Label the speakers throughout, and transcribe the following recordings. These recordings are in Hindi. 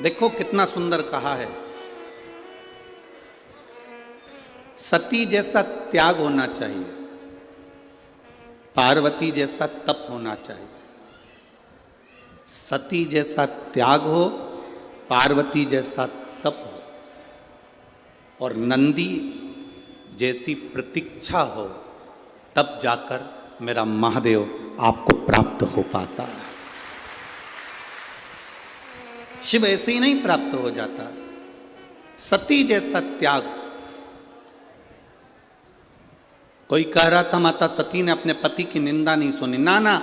Speaker 1: देखो कितना सुंदर कहा है, सती जैसा त्याग होना चाहिए, पार्वती जैसा तप होना चाहिए। सती जैसा त्याग हो, पार्वती जैसा तप हो और नंदी जैसी प्रतीक्षा हो, तब जाकर मेरा महादेव आपको प्राप्त हो पाता है। शिव ऐसे ही नहीं प्राप्त हो जाता। सती जैसा त्याग। कोई कह रहा था माता सती ने अपने पति की निंदा नहीं सुनी। ना ना,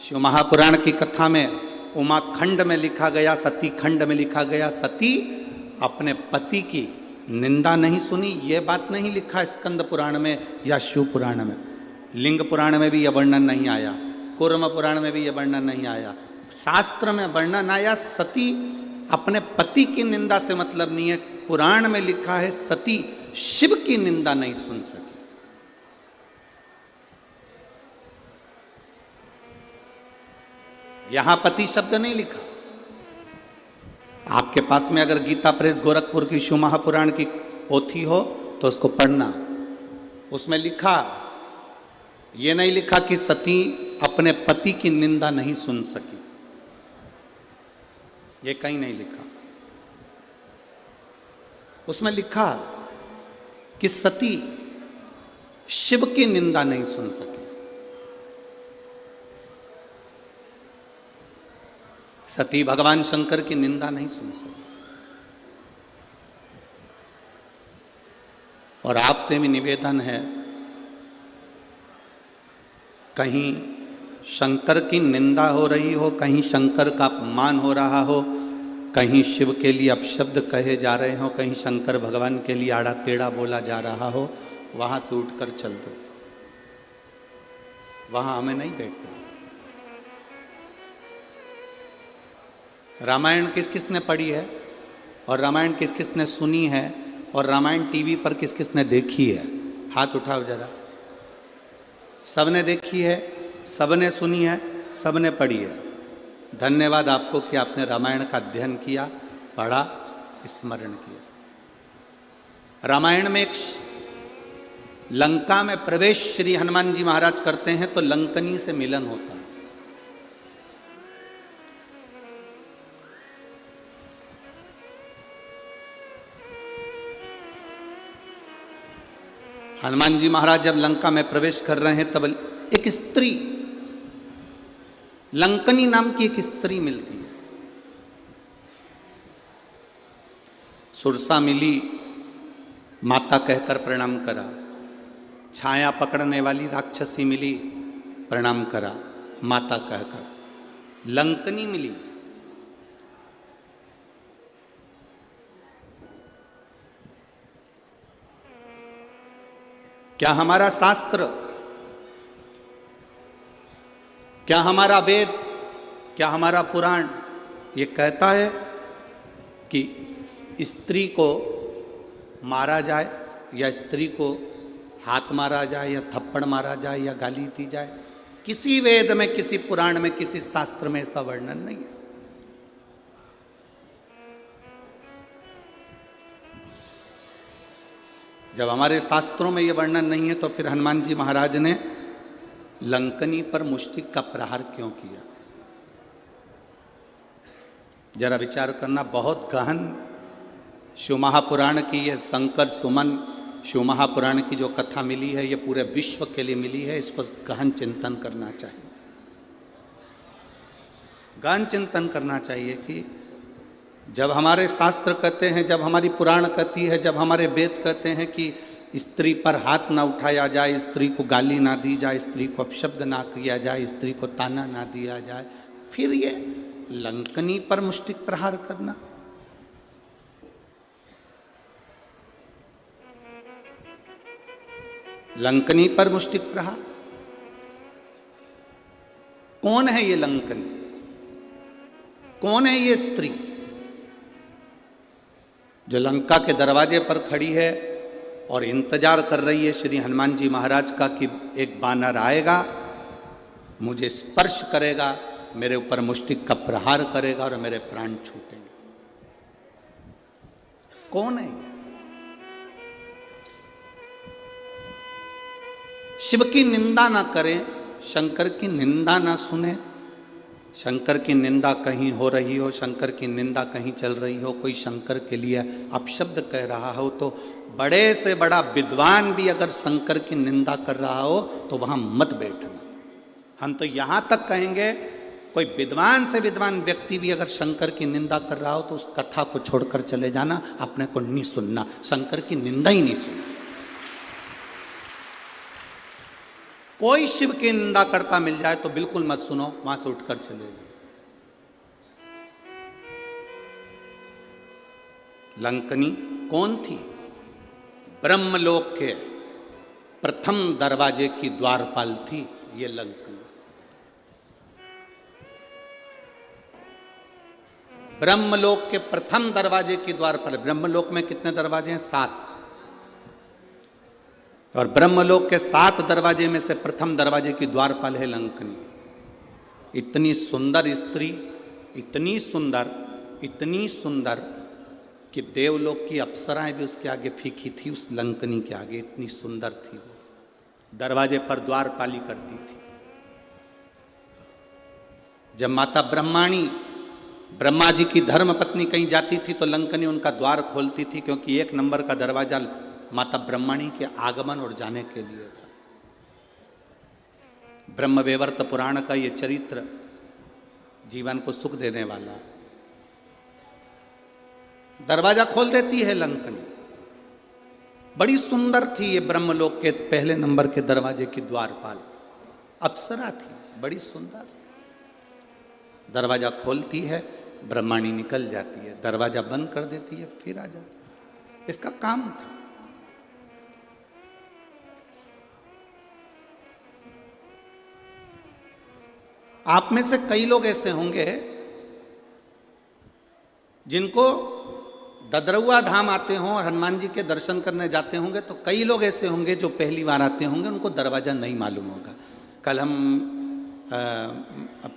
Speaker 1: शिव महापुराण की कथा में उमा खंड में लिखा गया, सती खंड में लिखा गया, सती अपने पति की निंदा नहीं सुनी। यह बात नहीं लिखा स्कंद पुराण में या शिव पुराण में। लिंग पुराण में भी यह वर्णन नहीं आया, कूर्म पुराण में भी यह वर्णन नहीं आया। शास्त्र में वर्णन आया सती अपने पति की निंदा से मतलब नहीं है। पुराण में लिखा है सती शिव की निंदा नहीं सुन सकी। यहां पति शब्द नहीं लिखा। आपके पास में अगर गीता प्रेस गोरखपुर की शिव महापुराण की पोथी हो तो उसको पढ़ना। उसमें लिखा, ये नहीं लिखा कि सती अपने पति की निंदा नहीं सुन सकी, ये कहीं नहीं लिखा। उसमें लिखा कि सती शिव की निंदा नहीं सुन सकी। सती भगवान शंकर की निंदा नहीं सुन सकी। और आपसे भी निवेदन है, कहीं शंकर की निंदा हो रही हो, कहीं शंकर का अपमान हो रहा हो, कहीं शिव के लिए अपशब्द कहे जा रहे हो, कहीं शंकर भगवान के लिए आड़ा टेढ़ा बोला जा रहा हो, वहां से उठकर चल दो। वहां हमें नहीं बैठना। रामायण किस किस ने पढ़ी है और रामायण किस किस ने सुनी है और रामायण टीवी पर किस किस ने देखी है? हाथ उठाओ जरा। सबने देखी है, सबने सुनी है, सबने पढ़ी है। धन्यवाद आपको कि आपने रामायण का अध्ययन किया, पढ़ा, स्मरण किया। रामायण में एक लंका में प्रवेश श्री हनुमान जी महाराज करते हैं तो लंकनी से मिलन होता है। हनुमान जी महाराज जब लंका में प्रवेश कर रहे हैं तब एक स्त्री, लंकनी नाम की एक स्त्री मिलती है। सुरसा मिली, माता कहकर प्रणाम करा। छाया पकड़ने वाली राक्षसी मिली, प्रणाम करा माता कहकर। लंकनी मिली, क्या हमारा शास्त्र, क्या हमारा वेद, क्या हमारा पुराण ये कहता है कि स्त्री को मारा जाए या स्त्री को हाथ मारा जाए या थप्पड़ मारा जाए या गाली दी जाए? किसी वेद में, किसी पुराण में, किसी शास्त्र में ऐसा वर्णन नहीं है। जब हमारे शास्त्रों में ये वर्णन नहीं है तो फिर हनुमान जी महाराज ने लंकनी पर मुष्टिक का प्रहार क्यों किया? जरा विचार करना। बहुत गहन शिव महापुराण की ये शंकर सुमन शिव महापुराण की जो कथा मिली है, ये पूरे विश्व के लिए मिली है। इसको गहन चिंतन करना चाहिए। गहन चिंतन करना चाहिए कि जब हमारे शास्त्र कहते हैं, जब हमारी पुराण कहती है, जब हमारे वेद कहते हैं कि स्त्री पर हाथ ना उठाया जाए, स्त्री को गाली ना दी जाए, स्त्री को अपशब्द ना किया जाए, स्त्री को ताना ना दिया जाए, फिर ये लंकनी पर मुष्टिक प्रहार करना। लंकनी पर मुष्टिक प्रहार। कौन है ये लंकनी? कौन है ये स्त्री जो लंका के दरवाजे पर खड़ी है और इंतजार कर रही है श्री हनुमान जी महाराज का कि एक बानर आएगा, मुझे स्पर्श करेगा, मेरे ऊपर मुष्टिक का प्रहार करेगा और मेरे प्राण छूटेंगे? कौन है ये? शिव की निंदा ना करें, शंकर की निंदा ना सुने। शंकर की निंदा कहीं हो रही हो, शंकर की निंदा कहीं चल रही हो, कोई शंकर के लिए अपशब्द कह रहा हो, तो बड़े से बड़ा विद्वान भी अगर शंकर की निंदा कर रहा हो तो वहां मत बैठना। हम तो यहां तक कहेंगे, कोई विद्वान से विद्वान व्यक्ति भी अगर शंकर की निंदा कर रहा हो तो उस कथा को छोड़कर चले जाना, अपने को नहीं सुनना, शंकर की निंदा ही नहीं सुनना। कोई शिव की निंदा करता मिल जाए तो बिल्कुल मत सुनो, वहां से उठकर चले जाओ। लंकनी कौन थी? ब्रह्मलोक के प्रथम दरवाजे की द्वारपाल थी ये लंकनी। ब्रह्मलोक के प्रथम दरवाजे की द्वारपाल। ब्रह्मलोक में कितने दरवाजे हैं? 7। और ब्रह्मलोक के 7 दरवाजे में से प्रथम दरवाजे की द्वारपाल है लंकनी। इतनी सुंदर स्त्री, इतनी सुंदर, इतनी सुंदर कि देवलोक की अप्सराएं भी उसके आगे फीकी थी, उस लंकनी के आगे। इतनी सुंदर थी वो, दरवाजे पर द्वारपाली करती थी। जब माता ब्रह्माणी, ब्रह्मा जी की धर्म पत्नी कहीं जाती थी तो लंकनी उनका द्वार खोलती थी, क्योंकि 1 नंबर का दरवाजा माता ब्रह्मणी के आगमन और जाने के लिए था। ब्रह्मवैवर्त पुराण का ये चरित्र जीवन को सुख देने वाला है। दरवाजा खोल देती है लंकनी। बड़ी सुंदर थी ये ब्रह्मलोक के पहले नंबर के दरवाजे की द्वारपाल, अप्सरा थी, बड़ी सुंदर। दरवाजा खोलती है, ब्रह्माणी निकल जाती है, दरवाजा बंद कर देती है, फिर आ जाती है। इसका काम था। आप में से कई लोग ऐसे होंगे जिनको ददरुआ धाम आते हों और हनुमान जी के दर्शन करने जाते होंगे, तो कई लोग ऐसे होंगे जो पहली बार आते होंगे, उनको दरवाज़ा नहीं मालूम होगा। कल हम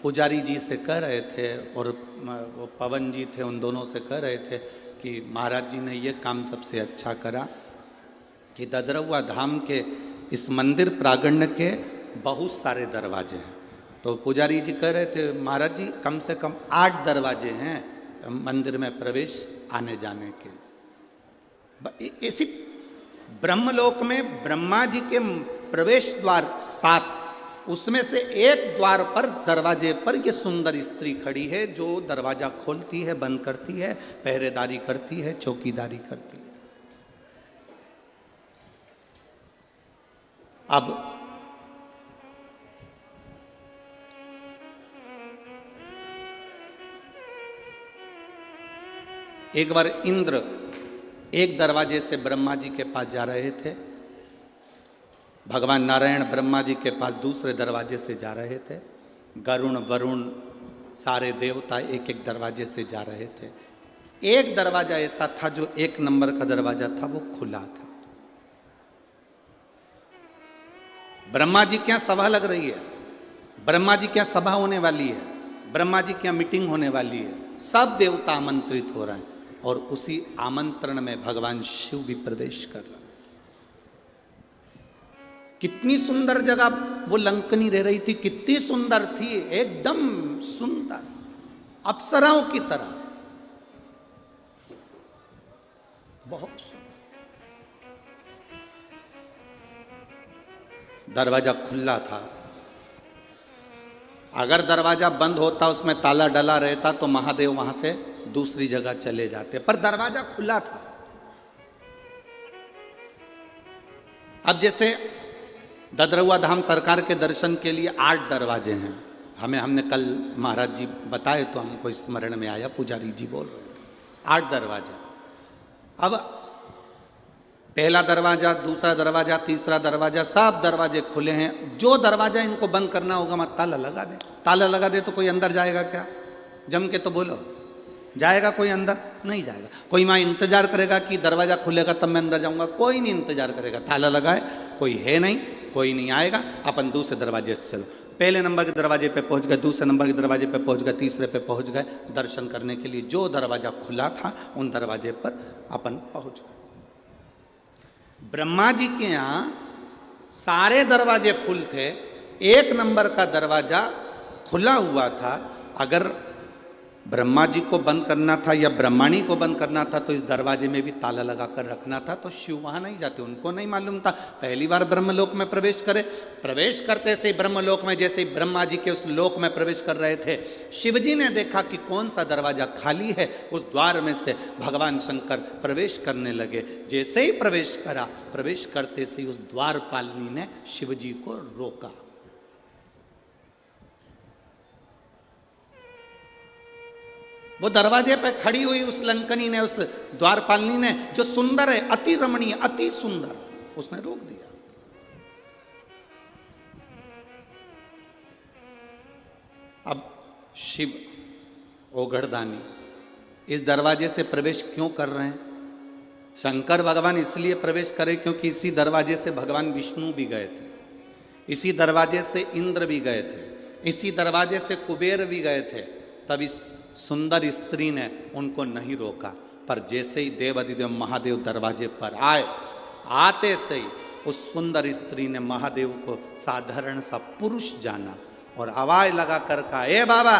Speaker 1: पुजारी जी से कह रहे थे और वो पवन जी थे, उन दोनों से कह रहे थे कि महाराज जी ने ये काम सबसे अच्छा करा कि ददरुआ धाम के इस मंदिर प्रांगण के बहुत सारे दरवाजे हैं। तो पुजारी जी कह रहे थे महाराज जी कम से कम 8 दरवाजे हैं मंदिर में प्रवेश आने जाने के। ऐसी ब्रह्मलोक में ब्रह्मा जी के प्रवेश द्वार 7, उसमें से एक द्वार पर दरवाजे पर ये सुंदर स्त्री खड़ी है, जो दरवाजा खोलती है, बंद करती है, पहरेदारी करती है, चौकीदारी करती है। अब एक बार इंद्र एक दरवाजे से ब्रह्मा जी के पास जा रहे थे, भगवान नारायण ब्रह्मा जी के पास दूसरे दरवाजे से जा रहे थे, गरुण वरुण सारे देवता एक एक दरवाजे से जा रहे थे। एक दरवाजा ऐसा था जो 1 नंबर का दरवाजा था, वो खुला था। ब्रह्मा जी क्या सभा लग रही है, ब्रह्मा जी क्या सभा होने वाली है, ब्रह्मा जी क्या मीटिंग होने वाली है, सब देवता आमंत्रित हो रहे हैं और उसी आमंत्रण में भगवान शिव भी प्रवेश कर रहे हैं। कितनी सुंदर जगह वो लंकनी रह रही थी, कितनी सुंदर थी, एकदम सुंदर, अप्सराओं की तरह, बहुत सुंदर। दरवाजा खुला था। अगर दरवाजा बंद होता, उसमें ताला डला रहता, तो महादेव वहां से दूसरी जगह चले जाते, पर दरवाजा खुला था। अब जैसे ददरुआ धाम सरकार के दर्शन के लिए 8 दरवाजे हैं, हमने कल महाराज जी बताए तो हमको स्मरण में आया, पुजारी जी बोल रहे थे 8 दरवाजे। अब पहला दरवाजा, दूसरा दरवाजा, तीसरा दरवाजा, सब दरवाजे खुले हैं। जो दरवाजा इनको बंद करना होगा मत ताला लगा दे। ताला लगा दे तो कोई अंदर जाएगा क्या? जम के तो बोलो, जाएगा कोई अंदर? नहीं जाएगा। कोई वहाँ इंतजार करेगा कि दरवाजा खुलेगा तब मैं अंदर जाऊंगा? कोई नहीं इंतजार करेगा। ताला लगाए, कोई है नहीं, कोई नहीं आएगा, अपन दूसरे दरवाजे से चलो। पहले नंबर के दरवाजे पे पहुंच गए, दूसरे नंबर के दरवाजे पे पहुंच गए, तीसरे पे पहुंच गए। दर्शन करने के लिए जो दरवाजा खुला था उन दरवाजे पर अपन पहुंच गए। ब्रह्मा जी के यहाँ सारे दरवाजे फुल थे, एक नंबर का दरवाजा खुला हुआ था। अगर ब्रह्मा जी को बंद करना था या ब्रह्माणी को बंद करना था तो इस दरवाजे में भी ताला लगा कर रखना था, तो शिव वहां नहीं जाते, उनको नहीं मालूम था। पहली बार ब्रह्मलोक में प्रवेश करे, प्रवेश करते से ब्रह्मलोक में जैसे ही ब्रह्मा जी के उस लोक में प्रवेश कर रहे थे, शिव जी ने देखा कि कौन सा दरवाजा खाली है, उस द्वार में से भगवान शंकर प्रवेश करने लगे। जैसे ही प्रवेश करा, प्रवेश करते से ही उस द्वारपालिनी ने शिव जी को रोका। वो दरवाजे पे खड़ी हुई उस लंकनी ने, उस द्वारपालिनी ने, जो सुंदर है, अति रमणीय, अति सुंदर, उसने रोक दिया। अब शिव ओघड़दानी इस दरवाजे से प्रवेश क्यों कर रहे हैं? शंकर भगवान इसलिए प्रवेश करे क्योंकि इसी दरवाजे से भगवान विष्णु भी गए थे, इसी दरवाजे से इंद्र भी गए थे, इसी दरवाजे से कुबेर भी गए थे। तब इस सुंदर स्त्री ने उनको नहीं रोका। पर जैसे ही देवाधिदेव महादेव दरवाजे पर आए, आते से ही उस सुंदर स्त्री ने महादेव को साधारण सा पुरुष जाना और आवाज लगा कर कहा, ए बाबा,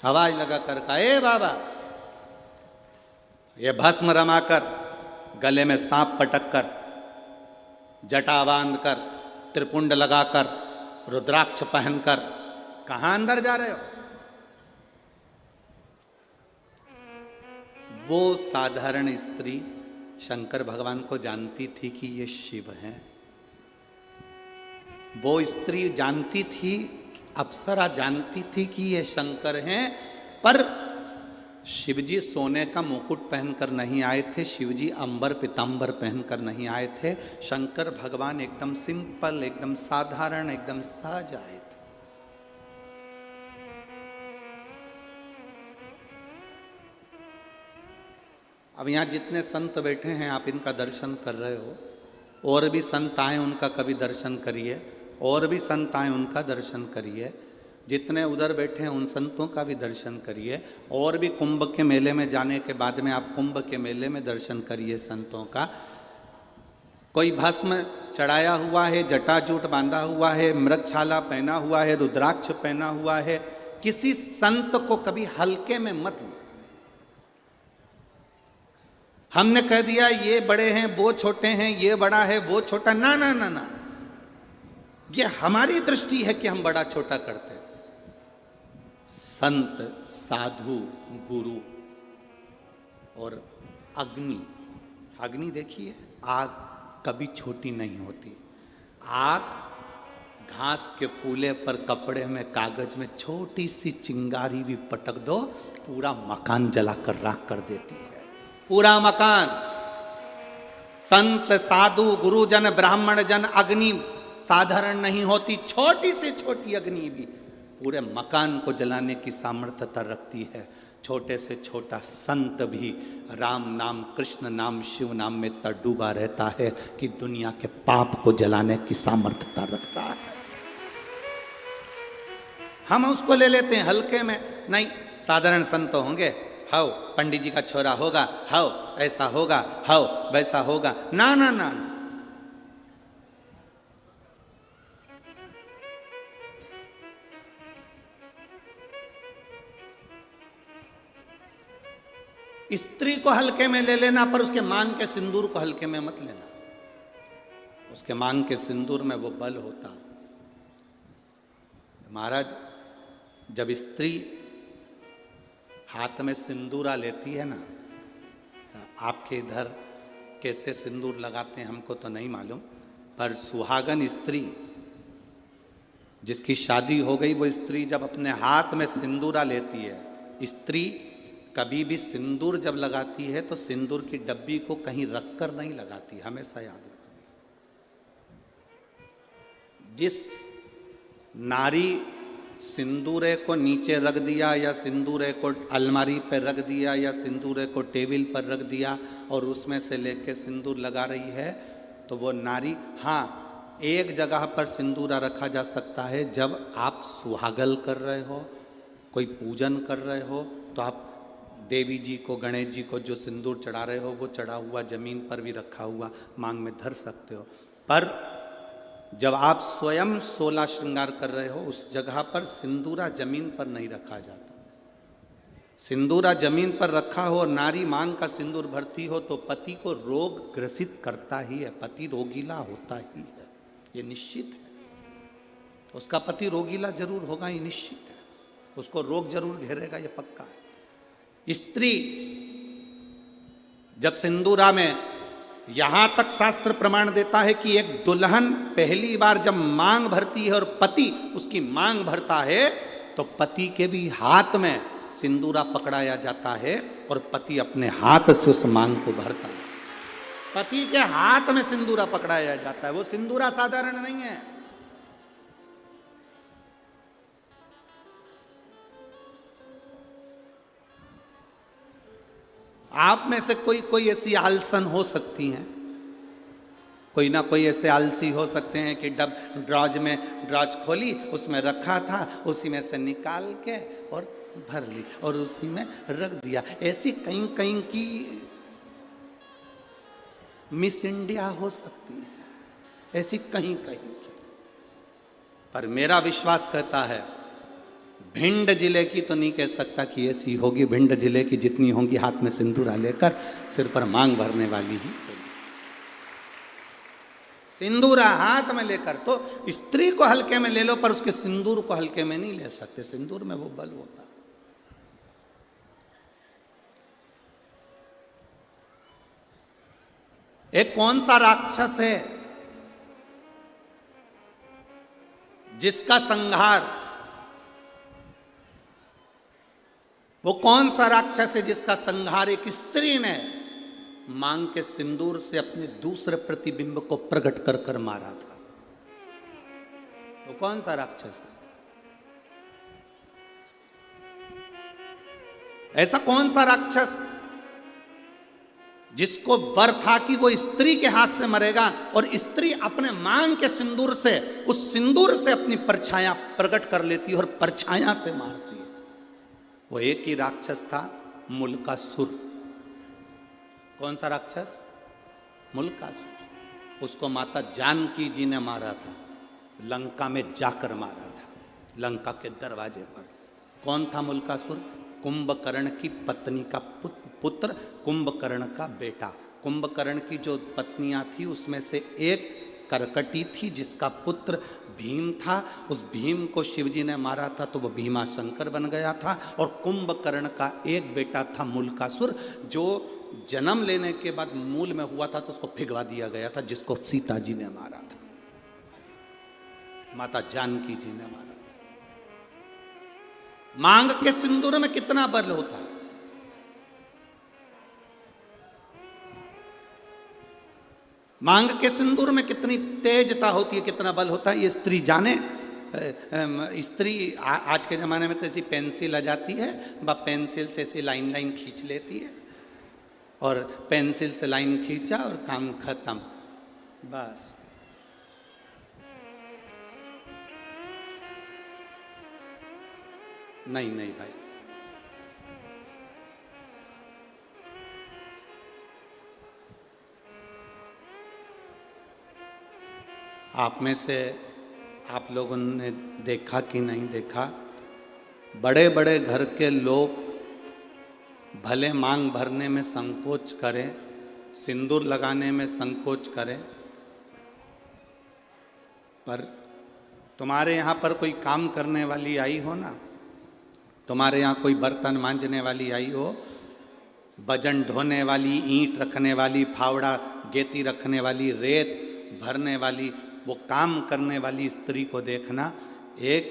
Speaker 1: आवाज लगा कर कहा, ए बाबा। ये भस्म रमाकर, गले में सांप पटक कर, जटा बांध कर, त्रिपुंड लगाकर, रुद्राक्ष पहनकर कहां अंदर जा रहे हो? वो साधारण स्त्री शंकर भगवान को जानती थी कि ये शिव हैं। वो स्त्री जानती थी, अप्सरा जानती थी कि ये शंकर हैं। पर शिवजी सोने का मुकुट पहनकर नहीं आए थे, शिवजी अंबर पीतांबर पहनकर नहीं आए थे। शंकर भगवान एकदम सिंपल, एकदम साधारण, एकदम सहज आए थे। अब यहाँ जितने संत बैठे हैं, आप इनका दर्शन कर रहे हो, और भी संत आए उनका कभी दर्शन करिए, और भी संत आए उनका दर्शन करिए। जितने उधर बैठे हैं उन संतों का भी दर्शन करिए, और भी कुंभ के मेले में जाने के बाद में आप कुंभ के मेले में दर्शन करिए संतों का। कोई भस्म चढ़ाया हुआ है, जटाजूट बांधा हुआ है, मृगछाला पहना हुआ है, रुद्राक्ष पहना हुआ है, किसी संत को कभी हल्के में मत लो। हमने कह दिया ये बड़े हैं, वो छोटे हैं, ये बड़ा है, वो छोटा, ना ना ना ना, ये हमारी दृष्टि है कि हम बड़ा छोटा करते। संत, साधु, गुरु और अग्नि, अग्नि देखिए, आग कभी छोटी नहीं होती। आग घास के पूले पर कपड़े में, कागज में छोटी सी चिंगारी भी पटक दो, पूरा मकान जलाकर राख कर देती है, पूरा मकान। संत, साधु, गुरुजन, ब्राह्मण जन, अग्नि साधारण नहीं होती। छोटी से छोटी अग्नि भी पूरे मकान को जलाने की सामर्थ्यता रखती है। छोटे से छोटा संत भी राम नाम, कृष्ण नाम, शिव नाम में इतना डूबा रहता है कि दुनिया के पाप को जलाने की सामर्थ्यता रखता है। हम उसको ले लेते हैं हल्के में। नहीं, साधारण संत होंगे, हाओ पंडित जी का छोरा होगा, हाओ ऐसा होगा, हाओ वैसा होगा, ना ना ना ना। स्त्री को हल्के में ले लेना, पर उसके मांग के सिंदूर को हल्के में मत लेना। उसके मांग के सिंदूर में वो बल होता। महाराज, जब स्त्री हाथ में सिंदूरा लेती है ना, आपके इधर कैसे सिंदूर लगाते हैं हमको तो नहीं मालूम, पर सुहागन स्त्री जिसकी शादी हो गई, वो स्त्री जब अपने हाथ में सिंदूरा लेती है, स्त्री कभी भी सिंदूर जब लगाती है तो सिंदूर की डब्बी को कहीं रखकर नहीं लगाती, हमेशा याद रखती। जिस नारी सिंदूरे को नीचे रख दिया, या सिंदूरे को अलमारी पर रख दिया, या सिंदूरे को टेबल पर रख दिया और उसमें से लेके सिंदूर लगा रही है, तो वो नारी, हाँ एक जगह पर सिंदूरा रखा जा सकता है, जब आप सुहागल कर रहे हो, कोई पूजन कर रहे हो, तो आप देवी जी को, गणेश जी को जो सिंदूर चढ़ा रहे हो वो चढ़ा हुआ जमीन पर भी रखा हुआ मांग में धर सकते हो। पर जब आप स्वयं 16 श्रृंगार कर रहे हो, उस जगह पर सिंदूरा जमीन पर नहीं रखा जाता। सिंदूरा जमीन पर रखा हो और नारी मांग का सिंदूर भरती हो तो पति को रोग ग्रसित करता ही है, पति रोगीला होता ही है, ये निश्चित है। उसका पति रोगीला जरूर होगा, ये निश्चित है, उसको रोग जरूर घेरेगा, ये पक्का है। स्त्री जब सिंदूरा में, यहां तक शास्त्र प्रमाण देता है कि एक दुल्हन पहली बार जब मांग भरती है और पति उसकी मांग भरता है, तो पति के भी हाथ में सिंदूरा पकड़ाया जाता है और पति अपने हाथ से उस मांग को भरता है। पति के हाथ में सिंदूरा पकड़ाया जाता है, वो सिंदूरा साधारण नहीं है। आप में से कोई ऐसी आलसन हो सकती हैं, कोई ना कोई ऐसे आलसी हो सकते हैं कि ड्रॉज खोली, उसमें रखा था, उसी में से निकाल के और भर ली और उसी में रख दिया। ऐसी कहीं कहीं की मिस इंडिया हो सकती है, ऐसी कहीं कहीं की। पर मेरा विश्वास कहता है, भिंड जिले की तो नहीं कह सकता कि ऐसी होगी। भिंड जिले की जितनी होंगी हाथ में सिंदूरा लेकर सिर पर मांग भरने वाली ही होगी। सिंदूरा हाथ में लेकर, तो स्त्री को हल्के में ले लो पर उसके सिंदूर को हल्के में नहीं ले सकते। सिंदूर में वो बल होता है। एक कौन सा राक्षस है जिसका संहार, वो कौन सा राक्षस है जिसका संहार एक स्त्री ने मांग के सिंदूर से अपने दूसरे प्रतिबिंब को प्रकट कर कर मारा था? वो कौन सा राक्षस है? ऐसा कौन सा राक्षस जिसको वर था कि वो स्त्री के हाथ से मरेगा और स्त्री अपने मांग के सिंदूर से, उस सिंदूर से अपनी परछाया प्रकट कर लेती है और परछाया से मारती है? वो एक ही राक्षस था, मुल्कासुर। कौन सा राक्षस? मुल्कासुर। उसको माता जानकी जी ने मारा था, लंका में जाकर मारा था, लंका के दरवाजे पर। कौन था मुल्कासुर? कुंभकर्ण की पत्नी का पुत्र, कुंभकर्ण का बेटा। कुंभकर्ण की जो पत्नियां थी उसमें से एक करकटी थी जिसका पुत्र भीम था। उस भीम को शिवजी ने मारा था तो वो भीमा शंकर बन गया था। और कुंभकर्ण का एक बेटा था मुल्कासुर, जो जन्म लेने के बाद मूल में हुआ था तो उसको भिगवा दिया गया था, जिसको सीता जी ने मारा था, माता जानकी जी ने मारा था। मांग के सिंदूर में कितना बल होता है। मांग के सिंदूर में कितनी तेजता होती है, कितना बल होता है, ये स्त्री जाने। स्त्री आज के ज़माने में तो ऐसी पेंसिल आ जाती है, वह पेंसिल से ऐसी लाइन लाइन खींच लेती है और पेंसिल से लाइन खींचा और काम खत्म, बस। नहीं नहीं भाई, आप में से आप लोगों ने देखा कि नहीं देखा, बड़े बड़े घर के लोग भले मांग भरने में संकोच करें, सिंदूर लगाने में संकोच करें, पर तुम्हारे यहाँ पर कोई काम करने वाली आई हो ना, तुम्हारे यहाँ कोई बर्तन मांजने वाली आई हो, वजन ढोने वाली, ईंट रखने वाली, फावड़ा गेती रखने वाली, रेत भरने वाली, वो काम करने वाली स्त्री को देखना। एक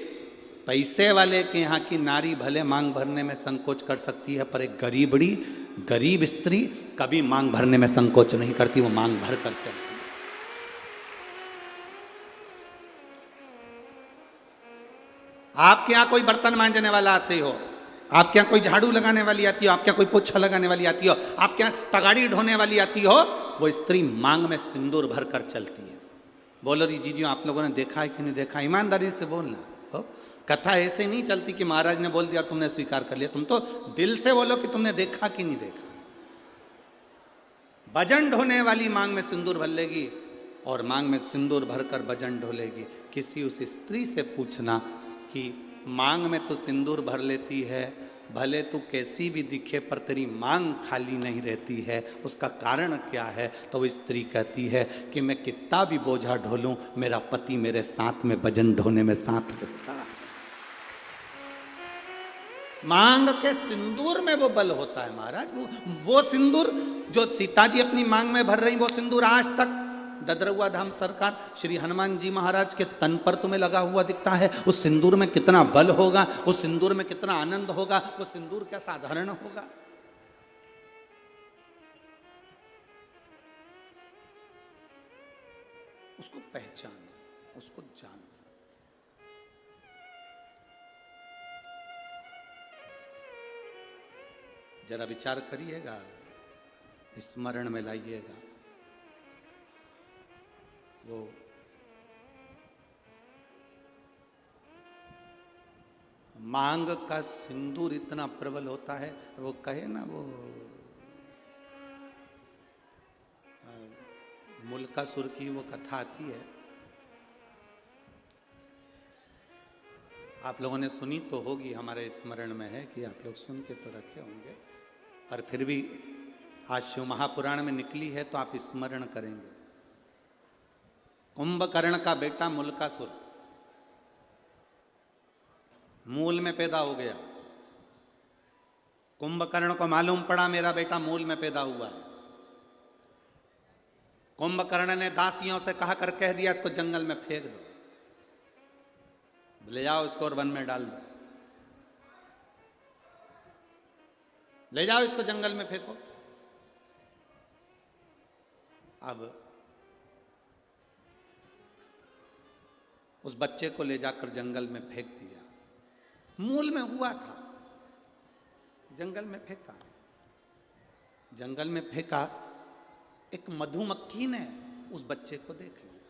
Speaker 1: पैसे वाले के यहाँ की नारी भले मांग भरने में संकोच कर सकती है, पर एक गरीब स्त्री कभी मांग भरने में संकोच नहीं करती, वो मांग भर कर चलती है। आपके यहाँ कोई बर्तन मांजने वाला आते हो, आपके यहाँ कोई झाड़ू लगाने वाली आती हो, आपके यहाँ कोई पोछा लगाने वाली आती हो, आपके यहाँ तगाड़ी ढोने वाली आती हो, वो स्त्री मांग में सिंदूर भर कर चलती है। बोलो जी जीजी आप लोगों ने देखा है कि नहीं देखा, ईमानदारी से बोलना हो। कथा ऐसे नहीं चलती कि महाराज ने बोल दिया तुमने स्वीकार कर लिया, तुम तो दिल से बोलो कि तुमने देखा कि नहीं देखा। भजन ढोने वाली मांग में सिंदूर भर लेगी और मांग में सिंदूर भरकर भजन ढोलेगी। किसी उस स्त्री से पूछना कि मांग में तो सिंदूर भर लेती है, भले तू कैसी भी दिखे पर तेरी मांग खाली नहीं रहती है, उसका कारण क्या है? तो वो स्त्री कहती है कि मैं कितना भी बोझा ढोलूं, मेरा पति मेरे साथ में भजन ढोने में साथ रहता है। मांग के सिंदूर में वो बल होता है महाराज। वो सिंदूर जो सीता जी अपनी मांग में भर रही, वो सिंदूर आज तक ददरुआ धाम सरकार श्री हनुमान जी महाराज के तन पर तुम्हें लगा हुआ दिखता है। उस सिंदूर में कितना बल होगा, उस सिंदूर में कितना आनंद होगा, वो सिंदूर क्या साधारण होगा? उसको पहचानो, उसको जानो। जरा विचार करिएगा, स्मरण में लाइएगा। वो मांग का सिंदूर इतना प्रबल होता है, वो कहे ना वो मुल्कासुर की वो कथा आती है, आप लोगों ने सुनी तो होगी, हमारे स्मरण में है कि आप लोग सुन के तो रखे होंगे, पर फिर भी आज शिव महापुराण में निकली है तो आप स्मरण करेंगे। कुंभकर्ण का बेटा मुल्कासुर मूल में पैदा हो गया। कुंभकर्ण को मालूम पड़ा मेरा बेटा मूल में पैदा हुआ है। कुंभकर्ण ने दासियों से कहा कर कह दिया इसको जंगल में फेंक दो, ले जाओ इसको और वन में डाल दो, ले जाओ इसको जंगल में फेंको। अब उस बच्चे को ले जाकर जंगल में फेंक दिया। मूल में हुआ था, जंगल में फेंका। जंगल में फेंका, एक मधुमक्खी ने उस बच्चे को देख लिया।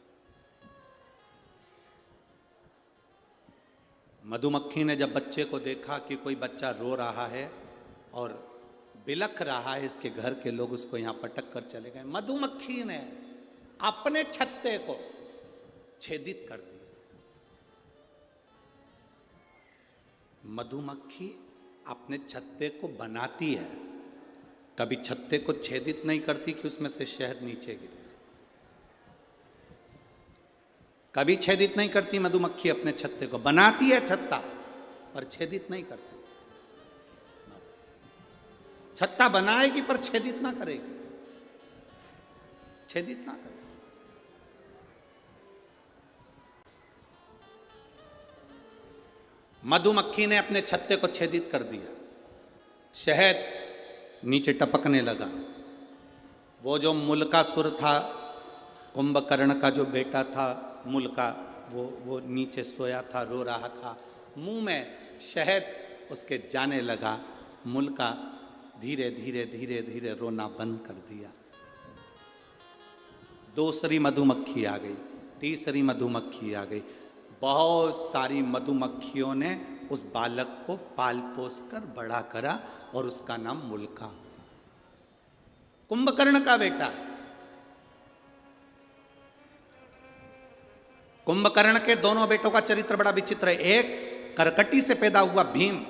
Speaker 1: मधुमक्खी ने जब बच्चे को देखा कि कोई बच्चा रो रहा है और बिलख रहा है, इसके घर के लोग उसको यहां पटक कर चले गए। मधुमक्खी ने अपने छत्ते को छेदित कर दिया। मधुमक्खी अपने छत्ते को बनाती है, कभी छत्ते को छेदित नहीं करती कि उसमें से शहद नीचे गिरे। कभी छेदित नहीं करती मधुमक्खी अपने छत्ते को, बनाती है छत्ता पर छेदित नहीं करती। छत्ता बनाएगी पर छेदित ना करेगी, छेदित ना करेगी। मधुमक्खी ने अपने छत्ते को छेदित कर दिया, शहद नीचे टपकने लगा। वो जो मुल्कासुर था, कुंभकर्ण का जो बेटा था मुल्का, वो नीचे सोया था, रो रहा था, मुंह में शहद उसके जाने लगा। मुल्का धीरे धीरे धीरे धीरे रोना बंद कर दिया। दूसरी मधुमक्खी आ गई, तीसरी मधुमक्खी आ गई। बहुत सारी मधुमक्खियों ने उस बालक को पाल पोस कर बड़ा करा और उसका नाम मुल्का, कुंभकर्ण का बेटा। कुंभकर्ण के दोनों बेटों का चरित्र बड़ा विचित्र है। एक करकटी से पैदा हुआ भीम,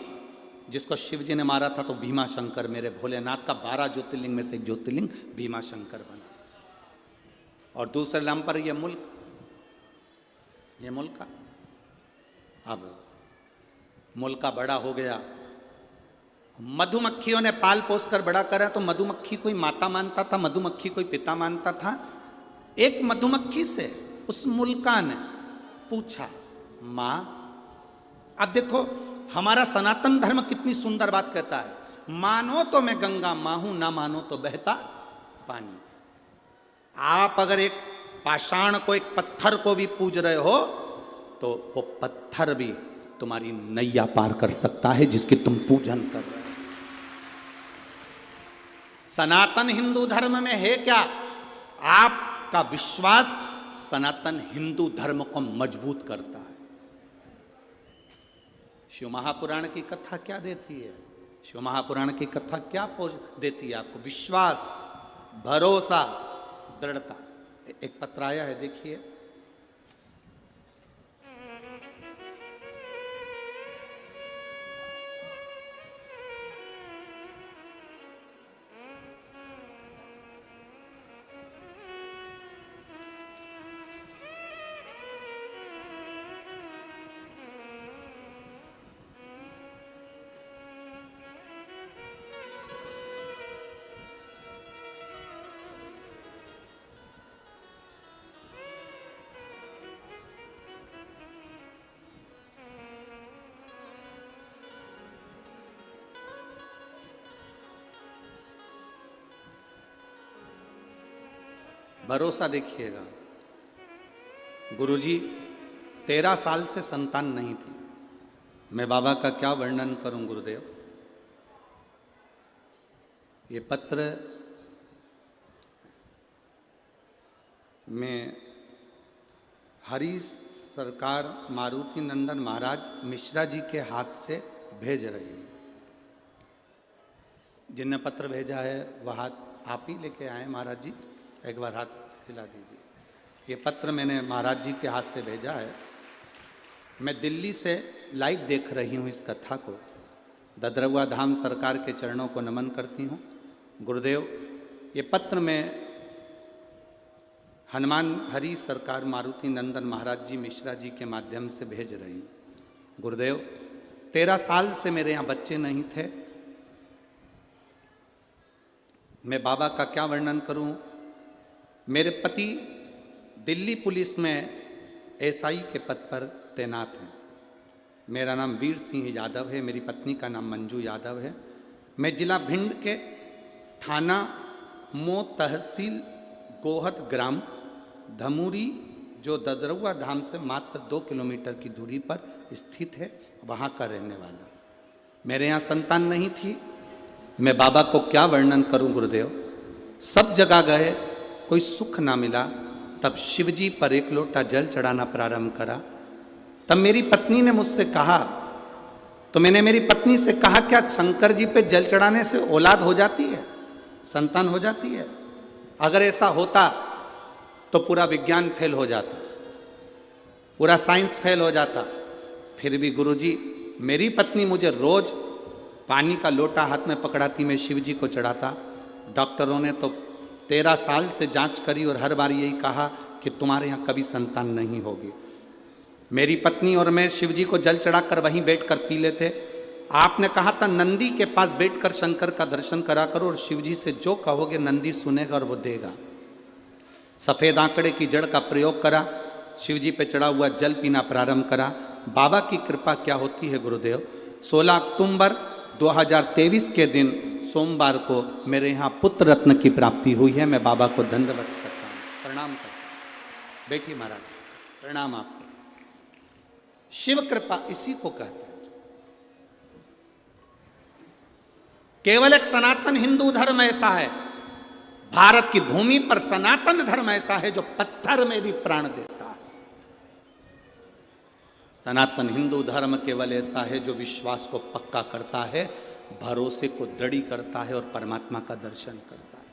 Speaker 1: जिसको शिव जी ने मारा था तो भीमा शंकर, मेरे भोलेनाथ का 12 ज्योतिर्लिंग में से एक ज्योतिर्लिंग भीमा शंकर बना। और दूसरे नाम पर यह मुल्क, ये मुल्का। अब मुल्का बड़ा हो गया, मधुमक्खियों ने पाल पोस कर बड़ा करा, तो मधुमक्खी कोई माता मानता था, मधुमक्खी कोई पिता मानता था। एक मधुमक्खी से उस मुल्का ने पूछा, मां, अब देखो हमारा सनातन धर्म कितनी सुंदर बात कहता है, मानो तो मैं गंगा मां हूं, ना मानो तो बहता पानी। आप अगर एक पाषाण को, एक पत्थर को भी पूज रहे हो तो वो पत्थर भी तुम्हारी नैया पार कर सकता है जिसकी तुम पूजन कर रहे हो। सनातन हिंदू धर्म में है क्या? आपका विश्वास सनातन हिंदू धर्म को मजबूत करता है। शिव महापुराण की कथा क्या देती है? शिव महापुराण की कथा क्या देती है आपको? विश्वास, भरोसा, दृढ़ता। एक पत्र आया है, देखिए। भरोसा देखिएगा। गुरुजी 13 साल से संतान नहीं थी। मैं बाबा का क्या वर्णन करूं गुरुदेव। ये पत्र में हरि सरकार मारुति नंदन महाराज मिश्रा जी के हाथ से भेज रही हूँ। जिनने पत्र भेजा है वह हाथ आप ही लेके आए महाराज जी, एक बार हाथ हिला दीजिए। ये पत्र मैंने महाराज जी के हाथ से भेजा है। मैं दिल्ली से लाइव देख रही हूँ इस कथा को। ददरवा धाम सरकार के चरणों को नमन करती हूँ। गुरुदेव, ये पत्र मैं हनुमान हरि सरकार मारुति नंदन महाराज जी मिश्रा जी के माध्यम से भेज रही हूँ। गुरुदेव, 13 साल से मेरे यहाँ बच्चे नहीं थे। मैं बाबा का क्या वर्णन करूं। मेरे पति दिल्ली पुलिस में एसआई के पद पर तैनात हैं। मेरा नाम वीर सिंह यादव है, मेरी पत्नी का नाम मंजू यादव है। मैं जिला भिंड के थाना मो तहसील गोहत ग्राम धमूरी, जो ददरवा धाम से मात्र 2 किलोमीटर की दूरी पर स्थित है, वहाँ का रहने वाला। मेरे यहाँ संतान नहीं थी। मैं बाबा को क्या वर्णन करूं गुरुदेव। सब जगह गए, कोई सुख ना मिला। तब शिवजी पर एक लोटा जल चढ़ाना प्रारंभ करा। तब मेरी पत्नी ने मुझसे कहा, तो मैंने मेरी पत्नी से कहा, क्या शंकर जी पे जल चढ़ाने से औलाद हो जाती है, संतान हो जाती है? अगर ऐसा होता तो पूरा विज्ञान फेल हो जाता, पूरा साइंस फेल हो जाता। फिर भी गुरुजी, मेरी पत्नी मुझे रोज पानी का लोटा हाथ में पकड़ाती, मैं शिव जी को चढ़ाता। डॉक्टरों ने तो 13 साल से जांच करी और हर बार यही कहा कि तुम्हारे यहाँ कभी संतान नहीं होगी। मेरी पत्नी और मैं शिव जी को जल चढ़ाकर वहीं बैठकर पी लेते। आपने कहा था नंदी के पास बैठकर शंकर का दर्शन करा करो और शिव जी से जो कहोगे नंदी सुनेगा और वो देगा। सफ़ेद आंकड़े की जड़ का प्रयोग करा, शिव जी पे चढ़ा हुआ जल पीना प्रारंभ करा। बाबा की कृपा क्या होती है गुरुदेव। 16 अक्टूबर 2023 के दिन सोमवार को मेरे यहाँ पुत्र रत्न की प्राप्ति हुई है। मैं बाबा को दंडवत करता हूँ, प्रणाम करता हूँ। बैठिए महाराज, प्रणाम आपको। शिव कृपा इसी को कहते हैं। केवल एक सनातन हिंदू धर्म ऐसा है, भारत की भूमि पर सनातन धर्म ऐसा है जो पत्थर में भी प्राण देता है। सनातन हिंदू धर्म केवल ऐसा है जो विश्वास को पक्का करता है, भरोसे को दृढ़ करता है और परमात्मा का दर्शन करता है।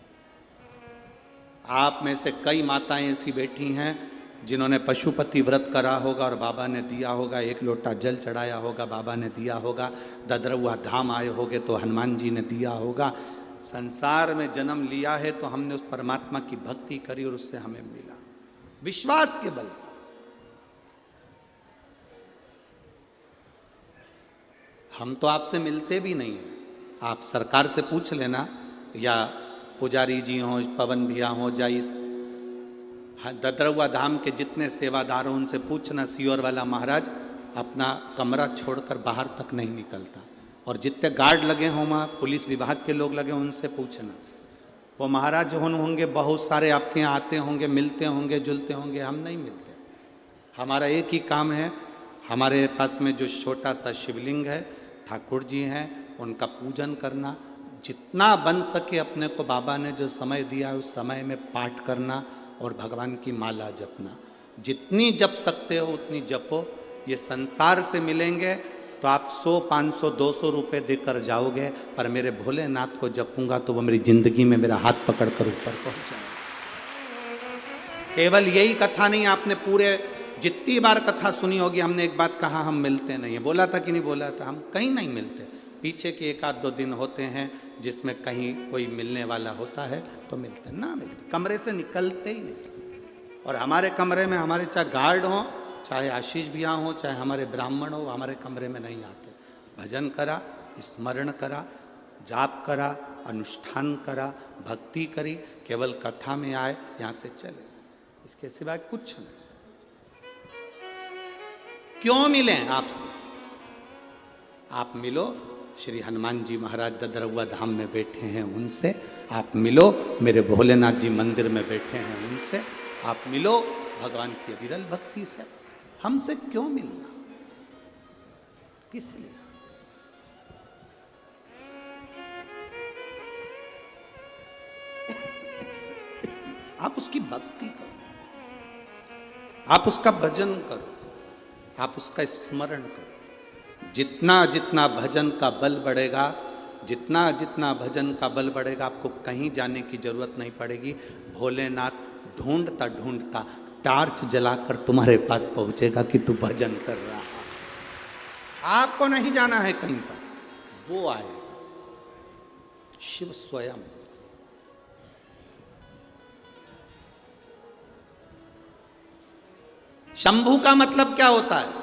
Speaker 1: आप में से कई माताएं ऐसी बैठी हैं जिन्होंने पशुपति व्रत करा होगा और बाबा ने दिया होगा, एक लोटा जल चढ़ाया होगा, बाबा ने दिया होगा। ददरवा धाम आए होगे तो हनुमान जी ने दिया होगा। संसार में जन्म लिया है तो हमने उस परमात्मा की भक्ति करी और उससे हमें मिला, विश्वास के बल पर। हम तो आपसे मिलते भी नहीं हैं। आप सरकार से पूछ लेना, या पुजारी जी हों, पवन भैया हों, या इस ददरवा धाम के जितने सेवादार हों उनसे पूछना, सियोर वाला महाराज अपना कमरा छोड़कर बाहर तक नहीं निकलता। और जितने गार्ड लगे हों वहाँ पुलिस विभाग के लोग लगे हों उनसे पूछना। वो महाराज होंगे बहुत सारे आपके यहाँ आते होंगे, मिलते होंगे, जुलते होंगे, हम नहीं मिलते। हमारा एक ही काम है, हमारे पास में जो छोटा सा शिवलिंग है, ठाकुर जी हैं, उनका पूजन करना। जितना बन सके अपने को बाबा ने जो समय दिया है उस समय में पाठ करना, और भगवान की माला जपना। जितनी जप सकते हो उतनी जपो। ये संसार से मिलेंगे तो आप 100, 500, 200 रुपये देकर जाओगे, पर मेरे भोलेनाथ को जपूंगा तो वो मेरी जिंदगी में मेरा हाथ पकड़कर ऊपर पहुंच जाएगा। केवल यही कथा नहीं, आपने पूरे जितनी बार कथा सुनी होगी, हमने एक बात कहा, हम मिलते नहीं है। बोला था कि नहीं बोला था? हम कहीं नहीं मिलते। पीछे के 1-2 दिन होते हैं जिसमें कहीं कोई मिलने वाला होता है तो मिलते, ना मिलते, कमरे से निकलते ही नहीं। और हमारे कमरे में हमारे चाहे गार्ड हों, चाहे आशीष भैया हो, चाहे हमारे ब्राह्मण हो, हमारे कमरे में नहीं आते। भजन करा, स्मरण करा, जाप करा, अनुष्ठान करा, भक्ति करी, केवल कथा में आए, यहाँ से चले, इसके सिवाय कुछ नहीं। क्यों मिलें आपसे? आप मिलो, श्री हनुमान जी महाराज ददरउआ धाम में बैठे हैं उनसे आप मिलो, मेरे भोलेनाथ जी मंदिर में बैठे हैं उनसे आप मिलो, भगवान की अविरल भक्ति से। हमसे क्यों मिलना? किस लिए? आप उसकी भक्ति करो, आप उसका भजन करो, आप उसका स्मरण करो। जितना जितना भजन का बल बढ़ेगा, जितना जितना भजन का बल बढ़ेगा, आपको कहीं जाने की जरूरत नहीं पड़ेगी। भोलेनाथ ढूंढता ढूंढता टार्च जलाकर तुम्हारे पास पहुंचेगा कि तू भजन कर रहा है। आपको नहीं जाना है कहीं पर, वो आएगा, शिव स्वयं। शंभू का मतलब क्या होता है?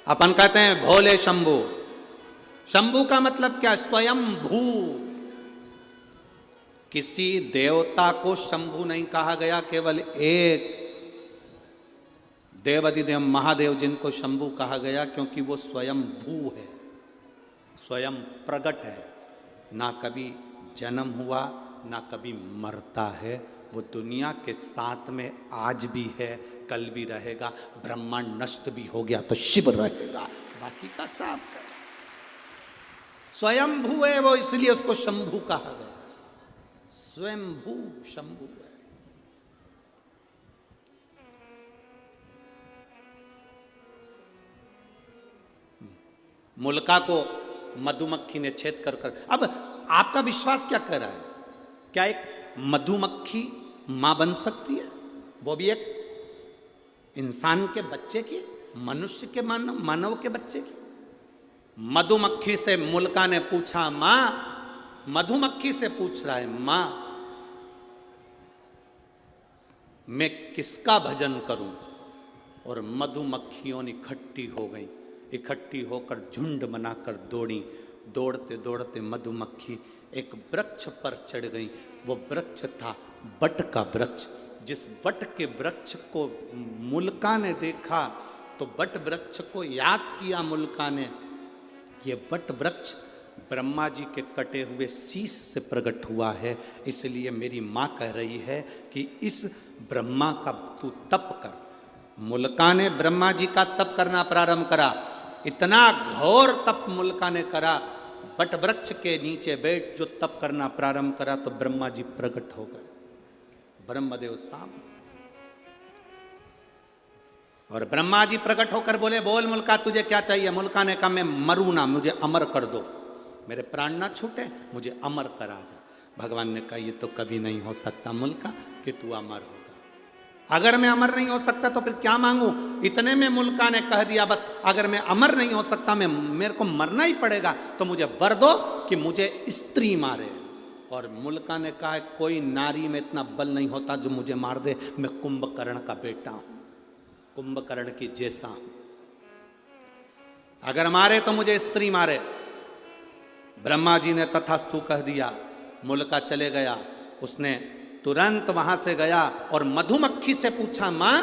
Speaker 1: अपन कहते हैं भोले शंभू। शंभू का मतलब क्या? स्वयं भू। किसी देवता को शंभू नहीं कहा गया, केवल एक देवाधिदेव महादेव जिनको शंभू कहा गया, क्योंकि वो स्वयं भू है, स्वयं प्रगट है। ना कभी जन्म हुआ, ना कभी मरता है। वो दुनिया के साथ में आज भी है, कल भी रहेगा। ब्रह्मांड नष्ट भी हो गया तो शिव रहेगा, बाकी का सब स्वयं भू है वो, इसलिए उसको शंभू कहा गया। स्वयं भू शंभू है। मुल्का को मधुमक्खी ने छेद कर कर, अब आपका विश्वास क्या कह रहा है? क्या एक मधुमक्खी मां बन सकती है? वो भी एक इंसान के बच्चे की, मनुष्य के मानव के बच्चे की? मधुमक्खी से मुल्का ने पूछा, मां, मधुमक्खी से पूछ रहा है, मां मैं किसका भजन करूं? और मधुमक्खियों इकट्ठी हो गई, इकट्ठी होकर झुंड बनाकर दौड़ी। दौड़ते दौड़ते मधुमक्खी एक वृक्ष पर चढ़ गई। वो वृक्ष था बट का वृक्ष। जिस बट के वृक्ष को मुल्का ने देखा तो बट वृक्ष को याद किया मुल्का ने। ये बट वृक्ष ब्रह्मा जी के कटे हुए शीश से प्रकट हुआ है, इसलिए मेरी माँ कह रही है कि इस ब्रह्मा का तू तप कर। मुल्का ने ब्रह्मा जी का तप करना प्रारंभ करा। इतना घोर तप मुल्का ने करा, बट वृक्ष के नीचे बैठ जो तप करना प्रारंभ करा तो ब्रह्मा जी प्रकट हो गए, ब्रह्मदेव सामने। और ब्रह्मा जी प्रकट होकर बोले, बोल मुल्का तुझे क्या चाहिए? मुल्का ने कहा, मैं मरूं ना, मुझे अमर कर दो, मेरे प्राण ना छूटे, मुझे अमर करा जा। भगवान ने कहा, ये तो कभी नहीं हो सकता मुल्का कि तू अमर होगा। अगर मैं अमर नहीं हो सकता तो फिर क्या मांगू? इतने में मुल्का ने कह दिया, बस अगर मैं अमर नहीं हो सकता, मेरे को मरना ही पड़ेगा, तो मुझे वर दो कि मुझे स्त्री मारे। और मुल्का ने कहा, कोई नारी में इतना बल नहीं होता जो मुझे मार दे। मैं कुंभकर्ण का बेटा हूं, कुंभकर्ण की जैसा हूं, अगर मारे तो मुझे स्त्री मारे। ब्रह्मा जी ने तथास्तु कह दिया। मुल्का चले गया। उसने तुरंत वहां से गया और मधुमक्खी से पूछा, मां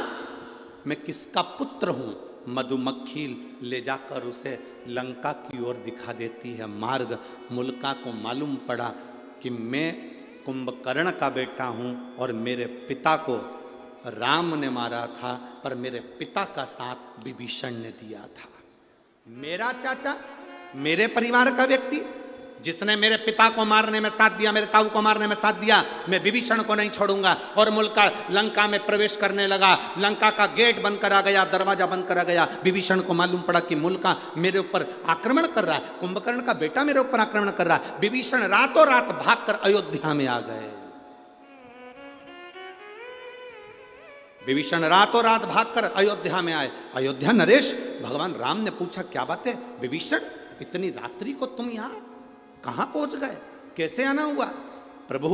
Speaker 1: मैं किसका पुत्र हूं? मधुमक्खी ले जाकर उसे लंका की ओर दिखा देती है मार्ग। मुल्का को मालूम पड़ा कि मैं कुंभकर्ण का बेटा हूं और मेरे पिता को राम ने मारा था, पर मेरे पिता का साथ विभीषण ने दिया था। मेरा चाचा, मेरे परिवार का व्यक्ति जिसने मेरे पिता को मारने में साथ दिया, मेरे ताऊ को मारने में साथ दिया, मैं विभीषण को नहीं छोड़ूंगा। और मुल्का लंका में प्रवेश करने लगा, लंका का गेट बंद करा गया, दरवाजा बंद करा गया। विभीषण को मालूम पड़ा कि मुल्का मेरे ऊपर आक्रमण कर रहा है, कुंभकर्ण का बेटा मेरे ऊपर आक्रमण कर रहा है। विभीषण रातों रात भागकर अयोध्या में आ गए। विभीषण रातों रात भागकर अयोध्या में आए। अयोध्या नरेश, भगवान राम ने पूछा क्या बात है विभीषण, इतनी रात्रि को तुम यहां कहां पहुंच गए, कैसे आना हुआ? प्रभु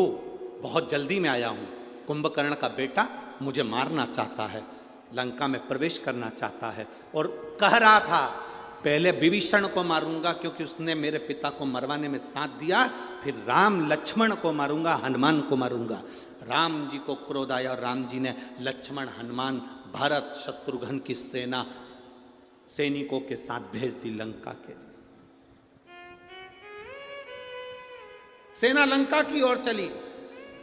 Speaker 1: बहुत जल्दी में आया हूं, कुंभकर्ण का बेटा मुझे मारना चाहता है, लंका में प्रवेश करना चाहता है और कह रहा था पहले विभीषण को मारूंगा क्योंकि उसने मेरे पिता को मरवाने में साथ दिया, फिर राम लक्ष्मण को मारूंगा, हनुमान को मारूंगा। राम जी को क्रोध आया और राम जी ने लक्ष्मण, हनुमान, भरत, शत्रुघ्न की सेना सैनिकों के साथ भेज दी लंका के लिए। सेना लंका की ओर चली।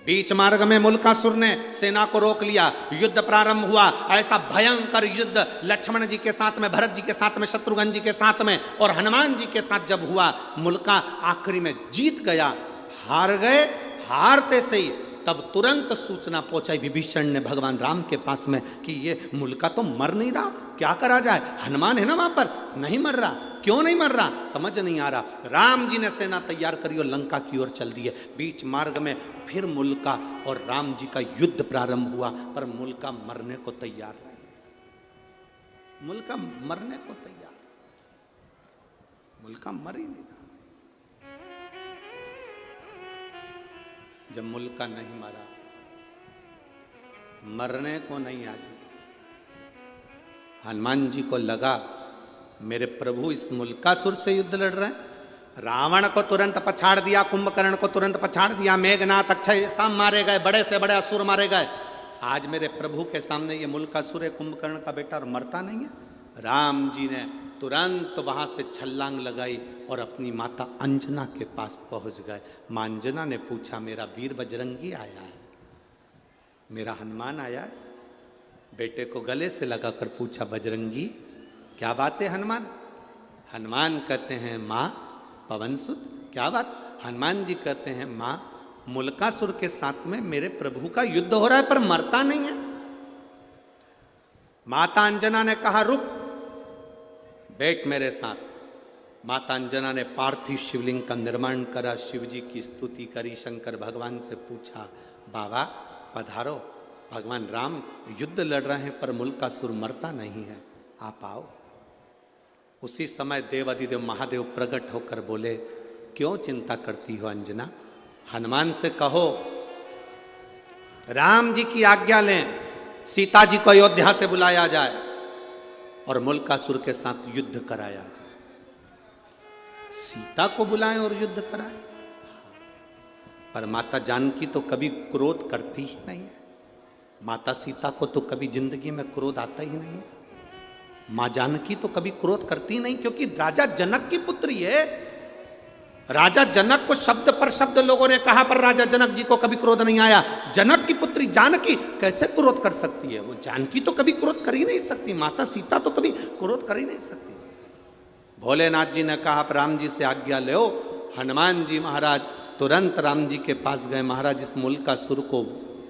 Speaker 1: बीच मार्ग में मुल्कासुर ने सेना को रोक लिया, युद्ध प्रारंभ हुआ। ऐसा भयंकर युद्ध लक्ष्मण जी के साथ में, भरत जी के साथ में, शत्रुघ्न जी के साथ में और हनुमान जी के साथ जब हुआ, मुल्का आखिरी में जीत गया, हार गए। हारते से ही तब तुरंत सूचना पहुंचाई विभीषण ने भगवान राम के पास में कि ये मुल्का तो मर नहीं रहा, क्या करा जाए? हनुमान है ना वहां पर, नहीं मर रहा, क्यों नहीं मर रहा, समझ नहीं आ रहा। राम जी ने सेना तैयार करी और लंका की ओर चल दिए। बीच मार्ग में फिर मुल्का और राम जी का युद्ध प्रारंभ हुआ, पर मुल्का मरने को तैयार नहीं। मुल्का मरने को तैयार, मुल्का मर ही नहीं। जब मुल्का नहीं मरा, मरने को नहीं आती, हनुमान जी को लगा मेरे प्रभु इस मुल्कासुर से युद्ध लड़ रहे हैं। रावण को तुरंत पछाड़ दिया, कुंभकर्ण को तुरंत पछाड़ दिया, मेघनाथ, अक्षय सब मारे गए, बड़े से बड़े असुर मारे गए। आज मेरे प्रभु के सामने ये मुल्कासुर है, कुंभकर्ण का बेटा, और मरता नहीं है। राम जी ने तुरंत वहां से छलांग लगाई और अपनी माता अंजना के पास पहुंच गए। मां अंजना ने पूछा मेरा वीर बजरंगी आया है, मेरा हनुमान आया है? बेटे को गले से लगाकर पूछा बजरंगी क्या बात है हनुमान? हनुमान कहते हैं माँ पवनसुत, क्या बात? हनुमान जी कहते हैं माँ मुल्कासुर के साथ में मेरे प्रभु का युद्ध हो रहा है पर मरता नहीं है। माता अंजना ने कहा रुक, बैठ मेरे साथ। माता अंजना ने पार्थिव शिवलिंग का निर्माण करा, शिव जी की स्तुति करी, शंकर भगवान से पूछा बाबा पधारो, भगवान राम युद्ध लड़ रहे हैं पर मुल्कासुर मरता नहीं है, आप आओ। उसी समय देव अधिदेव महादेव प्रकट होकर बोले क्यों चिंता करती हो अंजना, हनुमान से कहो राम जी की आज्ञा लें, सीता जी को अयोध्या से बुलाया जाए और मुल्कासुर के साथ युद्ध कराया जाए। सीता को बुलाएं और युद्ध कराएं। पर माता जानकी तो कभी क्रोध करती ही नहीं है। माता सीता को तो कभी जिंदगी में क्रोध आता ही नहीं है। मां जानकी तो कभी क्रोध करती नहीं, क्योंकि राजा जनक की पुत्री है। राजा जनक को शब्द पर शब्द लोगों ने कहा पर राजा जनक जी को कभी क्रोध नहीं आया। जनक की पुत्री जानकी कैसे क्रोध कर सकती है? वो जानकी तो कभी क्रोध कर ही नहीं सकती, माता सीता तो कभी क्रोध कर ही नहीं सकती। भोलेनाथ जी ने कहा राम जी से आज्ञा लो। हनुमान जी महाराज तुरंत राम जी के पास गए। महाराज इस मुल्कासुर को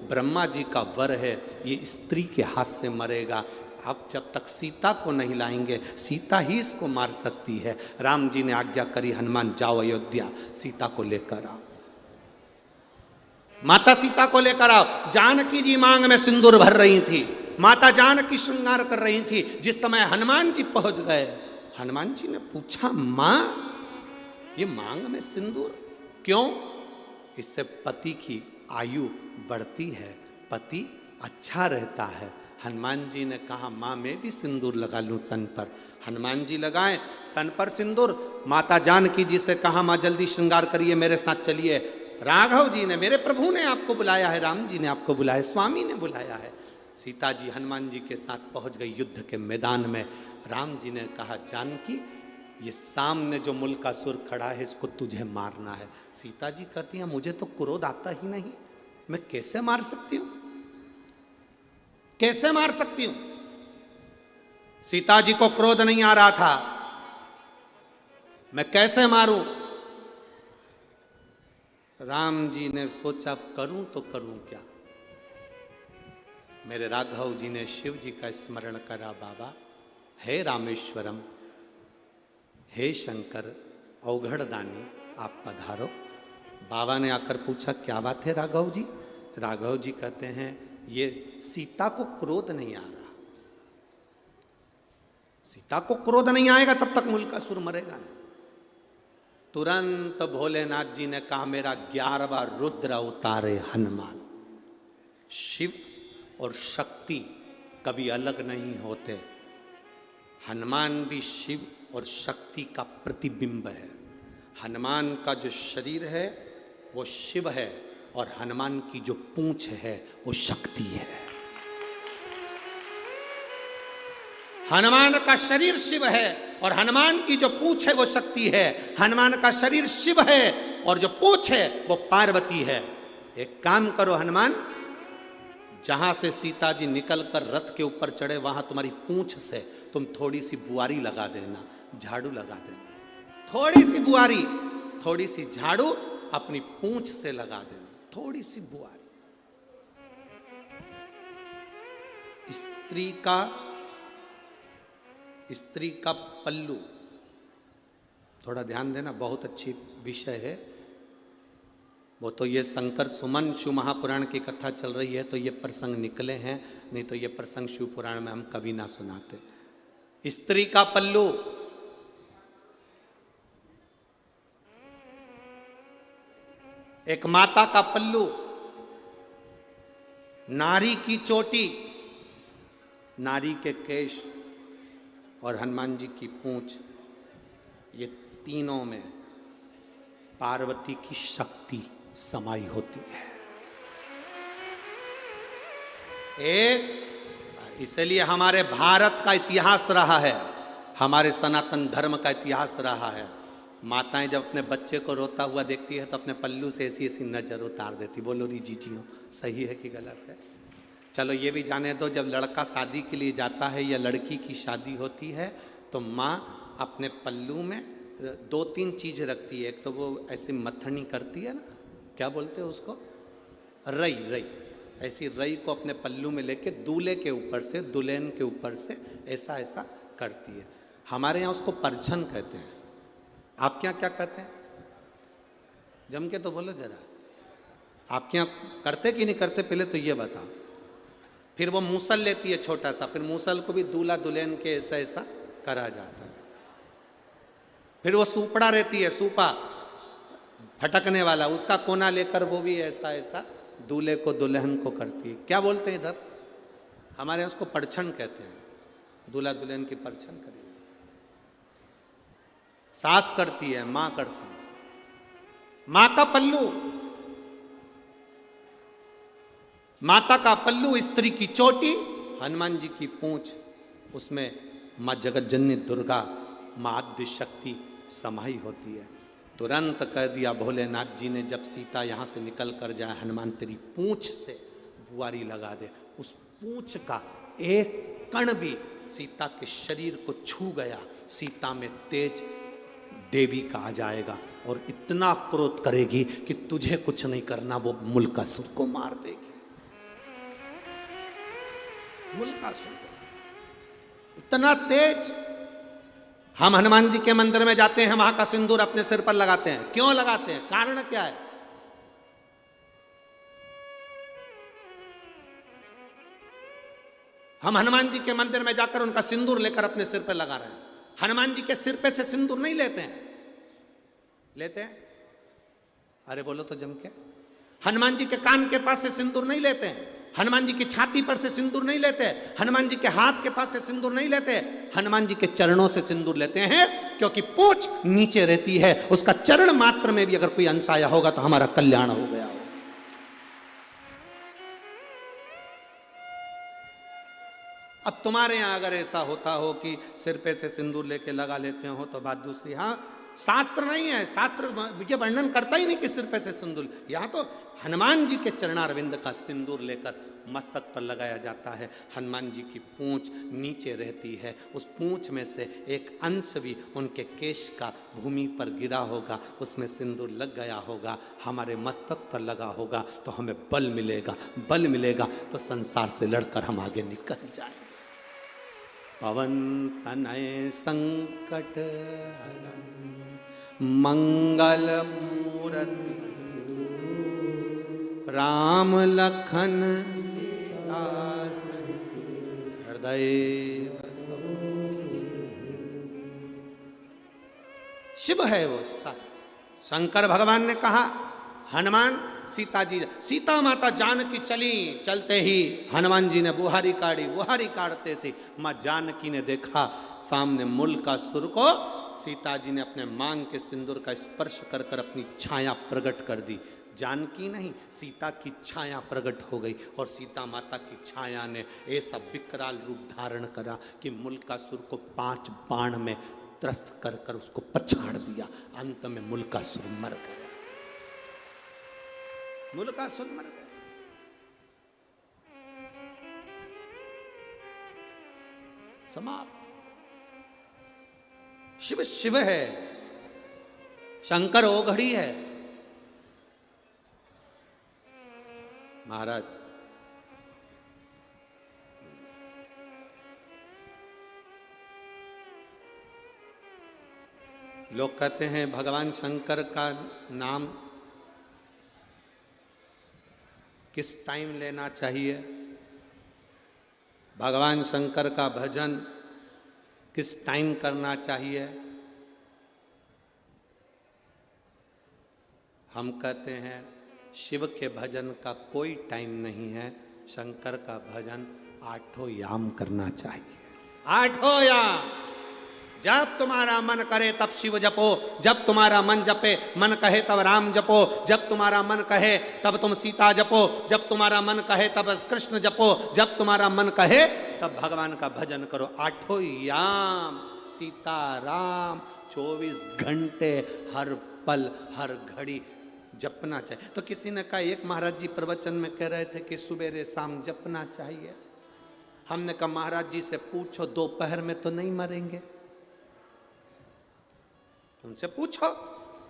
Speaker 1: ब्रह्मा जी का वर है, ये स्त्री के हाथ से मरेगा, आप जब तक सीता को नहीं लाएंगे सीता ही इसको मार सकती है। राम जी ने आज्ञा करी हनुमान जाओ अयोध्या, सीता को लेकर आओ, माता सीता को लेकर आओ। जानकी जी मांग में सिंदूर भर रही थी, माता जानकी श्रृंगार कर रही थी। जिस समय हनुमान जी पहुंच गए, हनुमान जी ने पूछा मां ये मांग में सिंदूर क्यों? इससे पति की आयु बढ़ती है, पति अच्छा रहता है। हनुमान जी ने कहा माँ मैं भी सिंदूर लगा लूं तन पर। हनुमान जी लगाएं तन पर सिंदूर। माता जानकी जी से कहा माँ जल्दी श्रृंगार करिए, मेरे साथ चलिए। राघव जी ने, मेरे प्रभु ने आपको बुलाया है, राम जी ने आपको बुलाया, स्वामी ने बुलाया है। सीता जी हनुमान जी के साथ पहुंच गई युद्ध के मैदान में। राम जी ने कहा जानकी ये सामने जो मुल्कासुर खड़ा है इसको तुझे मारना है। सीता जी कहती है मुझे तो क्रोध आता ही नहीं, मैं कैसे मार सकती हूं, कैसे मार सकती हूं? सीता जी को क्रोध नहीं आ रहा था, मैं कैसे मारूं? राम जी ने सोचा करूं तो करूं क्या। मेरे राघव जी ने शिव जी का स्मरण करा, बाबा हे रामेश्वरम, हे शंकर अवघड़दानी आप पधारो। बाबा ने आकर पूछा क्या बात है राघव जी। राघव जी कहते हैं ये सीता को क्रोध नहीं आ रहा। सीता को क्रोध नहीं आएगा तब तक मुल्कासुर मरेगा नहीं। तुरंत भोलेनाथ जी ने कहा मेरा 11वां रुद्र उतारे हनुमान। शिव और शक्ति कभी अलग नहीं होते। हनुमान भी शिव और शक्ति का प्रतिबिंब है। हनुमान का जो शरीर है वो शिव है और हनुमान की जो पूंछ है वो शक्ति है। हनुमान का शरीर शिव है और हनुमान की जो पूंछ है वो शक्ति है। हनुमान का शरीर शिव है और जो पूंछ है वो पार्वती है। एक काम करो हनुमान, जहां से सीता जी निकलकर रथ के ऊपर चढ़े वहां तुम्हारी पूंछ से तुम थोड़ी सी बुआरी लगा देना, झाड़ू लगा देना। थोड़ी सी बुआरी, थोड़ी सी झाड़ू अपनी पूंछ से लगा देना, थोड़ी सी बुआरी। स्त्री का पल्लू, थोड़ा ध्यान देना, बहुत अच्छी विषय है। वो तो ये शंकर सुमन शिव महापुराण की कथा चल रही है तो ये प्रसंग निकले हैं, नहीं तो ये प्रसंग शिव पुराण में हम कभी ना सुनाते। स्त्री का पल्लू, एक माता का पल्लू, नारी की चोटी, नारी के केश और हनुमान जी की पूंछ, ये तीनों में पार्वती की शक्ति समाई होती है। एक इसलिए हमारे भारत का इतिहास रहा है, हमारे सनातन धर्म का इतिहास रहा है। माताएं जब अपने बच्चे को रोता हुआ देखती है तो अपने पल्लू से ऐसी ऐसी नजर उतार देती। बोलो री जीजियो, सही है कि गलत है? चलो ये भी जाने दो, जब लड़का शादी के लिए जाता है या लड़की की शादी होती है तो माँ अपने पल्लू में 2-3 चीज रखती है। एक तो वो ऐसी मथनी करती है ना, क्या बोलते हैं उसको, रई। रई, ऐसी रई को अपने पल्लू में लेके दूल्हे के ऊपर से, दुल्हन के ऊपर से ऐसा ऐसा करती है। हमारे यहाँ उसको परछन कहते हैं। आपके यहाँ क्या कहते हैं? जम के तो बोलो जरा, आपके यहाँ करते कि नहीं करते पहले तो ये बताओ। फिर वो मूसल लेती है छोटा सा, फिर मूसल को भी दूल्हा दुल्हन के ऐसा ऐसा करा जाता है। फिर वो सूपड़ा रहती है, सूपा फटकने वाला, उसका कोना लेकर वो भी ऐसा ऐसा दूल्हे को दुल्हन को करती है। क्या बोलते हैं इधर? हमारे यहाँ उसको परछन कहते हैं। दूल्हा दुल्हन की परछन करी, सास करती है, माँ करती है। माँ का पल्लू, माता का पल्लू, स्त्री की चोटी, हनुमान जी की पूंछ, उसमें माँ जगत जननी दुर्गा, माँ आद्य शक्ति समाई होती है। तुरंत कह दिया भोलेनाथ जी ने, जब सीता यहाँ से निकल कर जाए, हनुमान तेरी पूंछ से बुआरी लगा दे। उस पूंछ का एक कण भी सीता के शरीर को छू गया, सीता में तेज देवी का आ जाएगा और इतना क्रोध करेगी कि तुझे कुछ नहीं करना, वो मुल्कासुर को मार देगी। मुल्कासुर इतना तेज। हम हनुमान जी के मंदिर में जाते हैं, वहां का सिंदूर अपने सिर पर लगाते हैं। क्यों लगाते हैं? कारण क्या है? हम हनुमान जी के मंदिर में जाकर उनका सिंदूर लेकर अपने सिर पर लगा रहे हैं। हनुमान जी के सिर पे से सिंदूर नहीं लेते हैं। लेते हैं? अरे बोलो तो जम के। हनुमान जी के कान के पास से सिंदूर नहीं लेते हैं। हनुमान जी की छाती पर से सिंदूर नहीं लेते। हनुमान जी के हाथ के पास से सिंदूर नहीं लेते। हनुमान जी के चरणों से सिंदूर लेते हैं, क्योंकि पूंछ नीचे रहती है। उसका चरण मात्र में भी अगर कोई अंश आया होगा तो हमारा कल्याण हो गया होगा। अब तुम्हारे यहां अगर ऐसा होता हो कि सिर पे से सिंदूर लेके लगा लेते हो तो बात दूसरी। हाँ, शास्त्र नहीं है, शास्त्र ये वर्णन करता ही नहीं कि सिर पे से सिंदूर। यहाँ तो हनुमान जी के चरणारविंद का सिंदूर लेकर मस्तक पर लगाया जाता है। हनुमान जी की पूंछ नीचे रहती है, उस पूंछ में से एक अंश भी उनके केश का भूमि पर गिरा होगा, उसमें सिंदूर लग गया होगा, हमारे मस्तक पर लगा होगा तो हमें बल मिलेगा, बल मिलेगा तो संसार से लड़कर हम आगे निकल जाएंगे। पवन तनय संकट हरन मंगल मूर्ति राम लखन सीता सहित हृदय शिव है वो। शंकर भगवान ने कहा हनुमान सीता जी, सीता माता जानकी चली, चलते ही हनुमान जी ने बुहारी काढ़ी, बुहारी काढ़ते से माँ जानकी ने देखा सामने मूल का सुर को। सीता जी ने अपने मांग के सिंदूर का स्पर्श कर कर अपनी छाया प्रकट कर दी। जानकी नहीं, सीता की छाया प्रकट हो गई और सीता माता की छाया ने ऐसा विकराल रूप धारण करा कि मुल्कासुर को 5 बाण में त्रस्त कर कर उसको पछाड़ दिया। अंत में मुल्कासुर मर गया, मुल्कासुर मर गया। समाप्त। शिव शिव है, शंकर ओघड़ी है। महाराज लोग कहते हैं भगवान शंकर का नाम किस टाइम लेना चाहिए, भगवान शंकर का भजन किस टाइम करना चाहिए। हम कहते हैं शिव के भजन का कोई टाइम नहीं है, शंकर का भजन 8 याम करना चाहिए। 8 याम। जब तुम्हारा मन करे तब शिव जपो, जब तुम्हारा मन जपे, मन कहे तब राम जपो, जब तुम्हारा मन कहे तब तुम सीता जपो, जब तुम्हारा मन कहे तब कृष्ण जपो, जब तुम्हारा मन कहे तब भगवान का भजन करो। 8 याम सीता राम 24 घंटे हर पल हर घड़ी जपना चाहिए। तो किसी ने कहा, एक महाराज जी प्रवचन में कह रहे थे कि सुबेरे शाम जपना चाहिए। हमने कहा महाराज जी से पूछो दोपहर में तो नहीं मरेंगे, उनसे पूछो।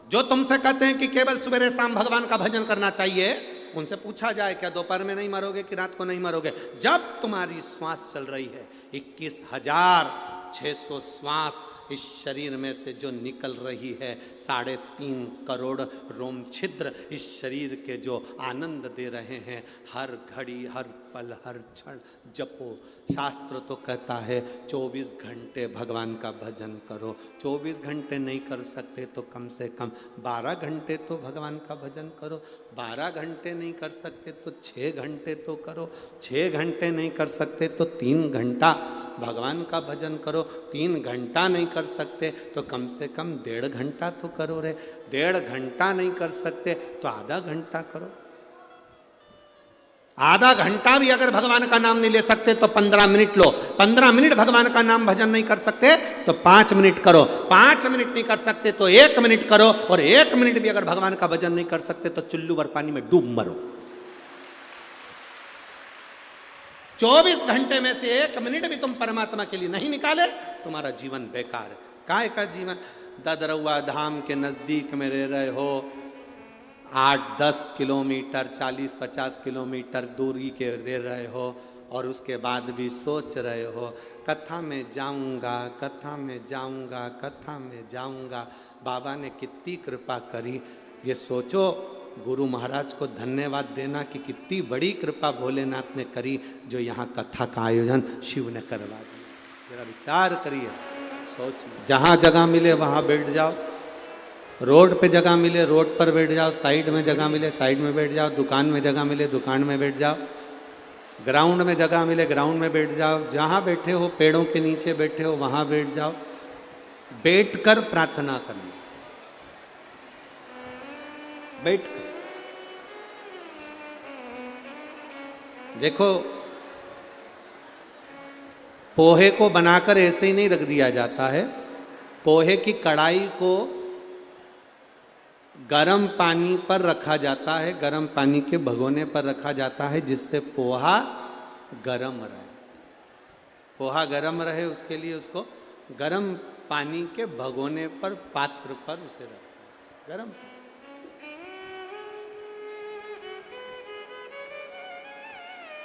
Speaker 1: जो तुमसे कहते हैं कि केवल सुबह शाम भगवान का भजन करना चाहिए, उनसे पूछा जाए क्या दोपहर में नहीं मरोगे कि रात को नहीं मरोगे। जब तुम्हारी श्वास चल रही है, 21,600 श्वास इस शरीर में से जो निकल रही है, 3.5 करोड़ रोम छिद्र इस शरीर के जो आनंद दे रहे हैं, हर घड़ी हर पल हर क्षण जपो। शास्त्र तो कहता है 24 घंटे भगवान का भजन करो। 24 घंटे नहीं कर सकते तो कम से कम 12 घंटे तो भगवान का भजन करो। 12 घंटे नहीं कर सकते तो 6 घंटे तो करो। 6 घंटे नहीं कर सकते तो 3 घंटा भगवान का भजन करो। 3 घंटा नहीं कर सकते तो कम से कम 1.5 घंटा तो करो रे। 1.5 घंटा नहीं कर सकते तो आधा घंटा करो। आधा घंटा भी अगर भगवान का नाम नहीं ले सकते तो 15 मिनट लो। 15 मिनट भगवान का नाम भजन नहीं कर सकते तो 5 मिनट करो। 5 मिनट नहीं कर सकते तो 1 मिनट करो। और 1 मिनट भी अगर भगवान का भजन नहीं कर सकते तो चुल्लू भर पानी में डूब मरो। 24 घंटे में से 1 मिनट भी तुम परमात्मा के लिए नहीं निकाले, तुम्हारा जीवन बेकार है। काय का जीवन? ददरौआ धाम के नजदीक में रह रहे हो, 8-10 किलोमीटर 40-50 किलोमीटर दूरी के रह रहे हो, और उसके बाद भी सोच रहे हो कथा में जाऊंगा, कथा में जाऊंगा, कथा में जाऊंगा। बाबा ने कितनी कृपा करी, ये सोचो। गुरु महाराज को धन्यवाद देना कि कितनी बड़ी कृपा भोलेनाथ ने करी, जो यहाँ कथा का आयोजन शिव ने करवा दिया। जरा विचार करिए, सोचिए। जहाँ जगह मिले वहाँ बैठ जाओ। रोड पे जगह मिले रोड पर बैठ जाओ, साइड में जगह मिले साइड में बैठ जाओ, दुकान में जगह मिले दुकान में बैठ जाओ, ग्राउंड में जगह मिले ग्राउंड में बैठ जाओ। जहाँ बैठे हो, पेड़ों के नीचे बैठे हो, वहाँ बैठ जाओ। बैठकर प्रार्थना करना, बैठकर। देखो, पोहे को बनाकर ऐसे ही नहीं रख दिया जाता है। पोहे की कढ़ाई को गर्म पानी पर रखा जाता है, गर्म पानी के भगोने पर रखा जाता है, जिससे पोहा गर्म रहे। पोहा गर्म रहे उसके लिए उसको गर्म पानी के भगोने पर, पात्र पर उसे रखते हैं, गर्म।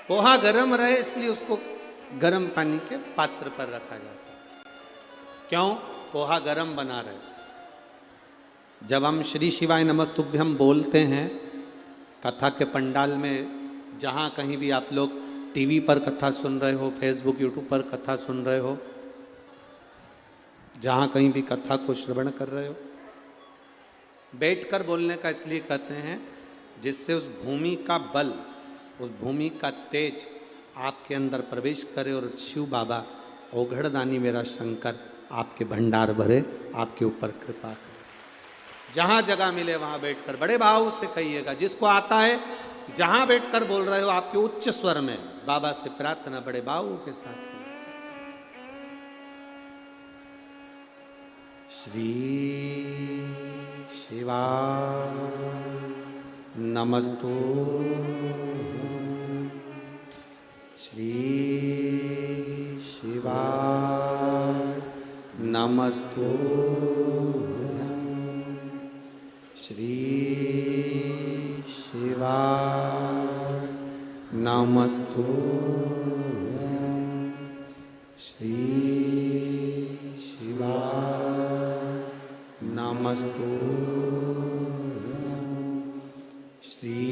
Speaker 1: पोहा गर्म रहे इसलिए उसको गर्म पानी के पात्र पर रखा जाता है। क्यों? पोहा गर्म बना रहे। जब हम श्री शिवाय नमस्तुभ्यम बोलते हैं कथा के पंडाल में, जहाँ कहीं भी आप लोग टीवी पर कथा सुन रहे हो, फेसबुक यूट्यूब पर कथा सुन रहे हो, जहाँ कहीं भी कथा को श्रवण कर रहे हो, बैठकर बोलने का इसलिए कहते हैं जिससे उस भूमि का बल, उस भूमि का तेज आपके अंदर प्रवेश करे और शिव बाबा ओघड़दानी मेरा शंकर आपके भंडार भरे, आपके ऊपर कृपा करे। जहाँ जगह मिले वहाँ बैठकर बड़े भाव से कहिएगा। जिसको आता है, जहाँ बैठकर बोल रहे हो आपके उच्च स्वर में बाबा से प्रार्थना बड़े भाव के साथ करें। श्री शिवाय नमस्तु, श्री शिवाय नमस्तु, श्री शिवाय नमस्तु, श्री शिवाय नमस्तु, श्री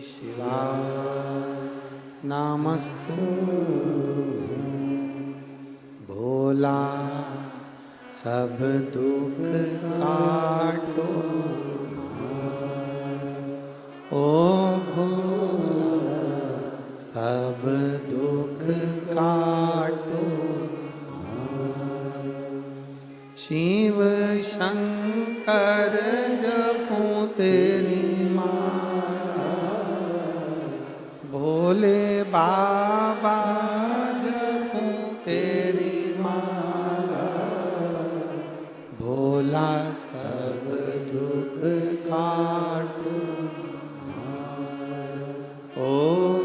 Speaker 1: शिवाय नमस्तु। भोला सब दुख काटो, ओ भोला सब दुख काटो, शिव शंकर जपूं तेरी माला, भोले बाबा जपूं तेरी माला, भोला सब दुख काटो, ओ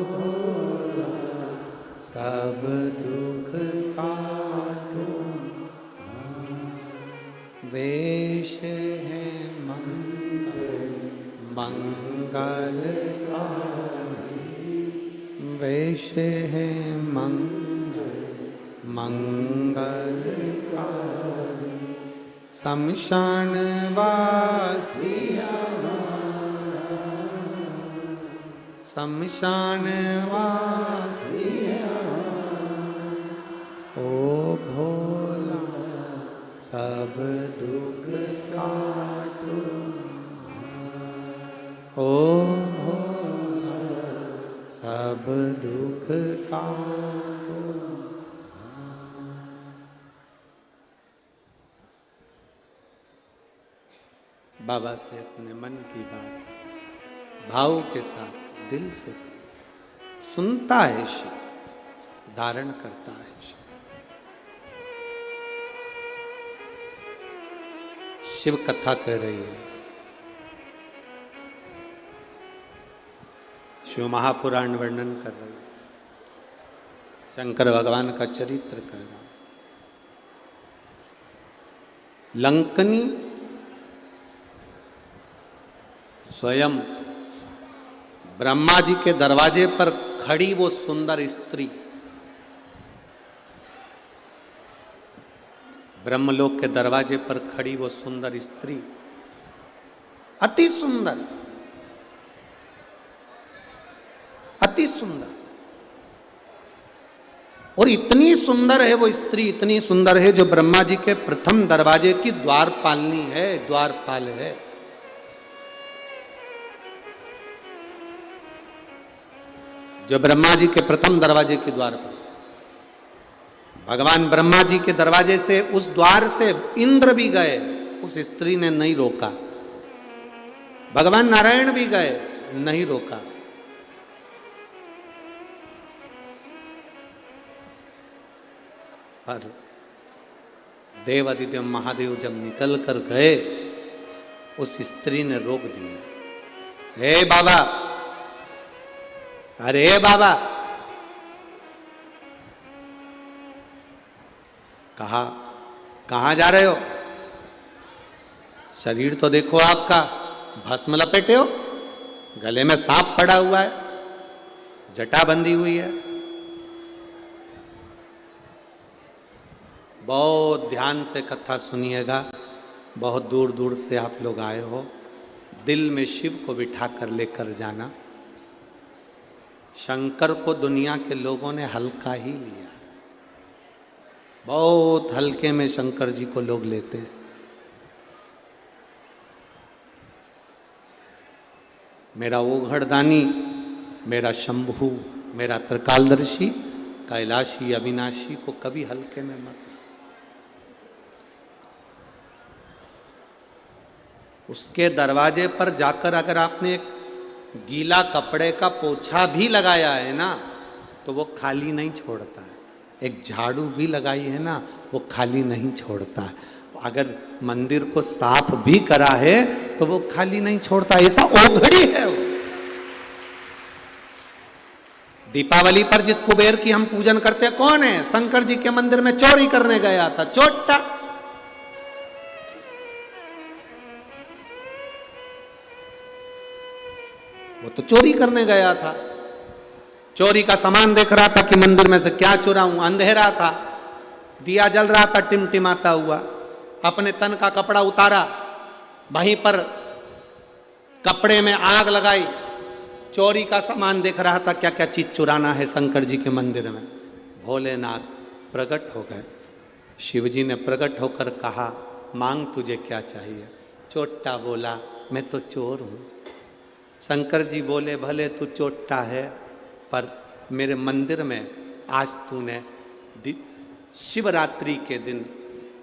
Speaker 1: भोला सब दुख काटो। वेश है मंगल मंगलकारी, वेश है मंगल मंगलकारी, शमशान वासिया, शमशान वासिया, ओ भोला सब दुख काटो, ओ भोला सब दुख काटो। बाबा से अपने मन की बात भाव के साथ दिल से सुनता है शिव, धारण करता है शिव। शिव कथा कह रही है, शिव महापुराण वर्णन कर रही है, शंकर भगवान का चरित्र कर रहा है। लंकनी स्वयं ब्रह्मा जी के दरवाजे पर खड़ी वो सुंदर स्त्री, ब्रह्मलोक के दरवाजे पर खड़ी वो सुंदर स्त्री, अति सुंदर, अति सुंदर, और इतनी सुंदर है वो स्त्री, इतनी सुंदर है जो ब्रह्मा जी के प्रथम दरवाजे की द्वारपालनी है, द्वारपाल है। जो ब्रह्मा जी के प्रथम दरवाजे के द्वार पर, भगवान ब्रह्मा जी के दरवाजे से, उस द्वार से इंद्र भी गए, उस स्त्री ने नहीं रोका। भगवान नारायण भी गए, नहीं रोका। पर देवादिदेव महादेव जब निकल कर गए उस स्त्री ने रोक दिया। हे बाबा, अरे बाबा, कहा कहां जा रहे हो? शरीर तो देखो आपका, भस्म लपेटे हो, गले में सांप पड़ा हुआ है, जटा बंधी हुई है। बहुत ध्यान से कथा सुनिएगा, बहुत दूर दूर से आप लोग आए हो। दिल में शिव को बिठा कर लेकर जाना। शंकर को दुनिया के लोगों ने हल्का ही लिया, बहुत हल्के में शंकर जी को लोग लेते हैं। मेरा ओघड़दानी, मेरा शंभू, मेरा त्रिकालदर्शी, कैलाशी, अविनाशी को कभी हल्के में मत। उसके दरवाजे पर जाकर अगर आपने एक गीला कपड़े का पोछा भी लगाया है ना, तो वो खाली नहीं छोड़ता है। एक झाड़ू भी लगाई है ना, वो खाली नहीं छोड़ता है। अगर मंदिर को साफ भी करा है तो वो खाली नहीं छोड़ता, ऐसा ओघड़ी है वो। दीपावली पर जिस कुबेर की हम पूजन करते हैं, कौन है? शंकर जी के मंदिर में चोरी करने गया था, चोट्टा। वो तो चोरी करने गया था, चोरी का सामान देख रहा था कि मंदिर में से क्या चुराऊं। अंधेरा था, दिया जल रहा था टिमटिमाता हुआ। अपने तन का कपड़ा उतारा, वहीं पर कपड़े में आग लगाई, चोरी का सामान देख रहा था क्या क्या चीज चुराना है शंकर जी के मंदिर में। भोलेनाथ प्रकट हो गए। शिव जी ने प्रकट होकर कहा, मांग तुझे क्या चाहिए? चोट्टा बोला, मैं तो चोर हूं। शंकर जी बोले, भले तू चोट्टा है, पर मेरे मंदिर में आज तूने शिवरात्रि के दिन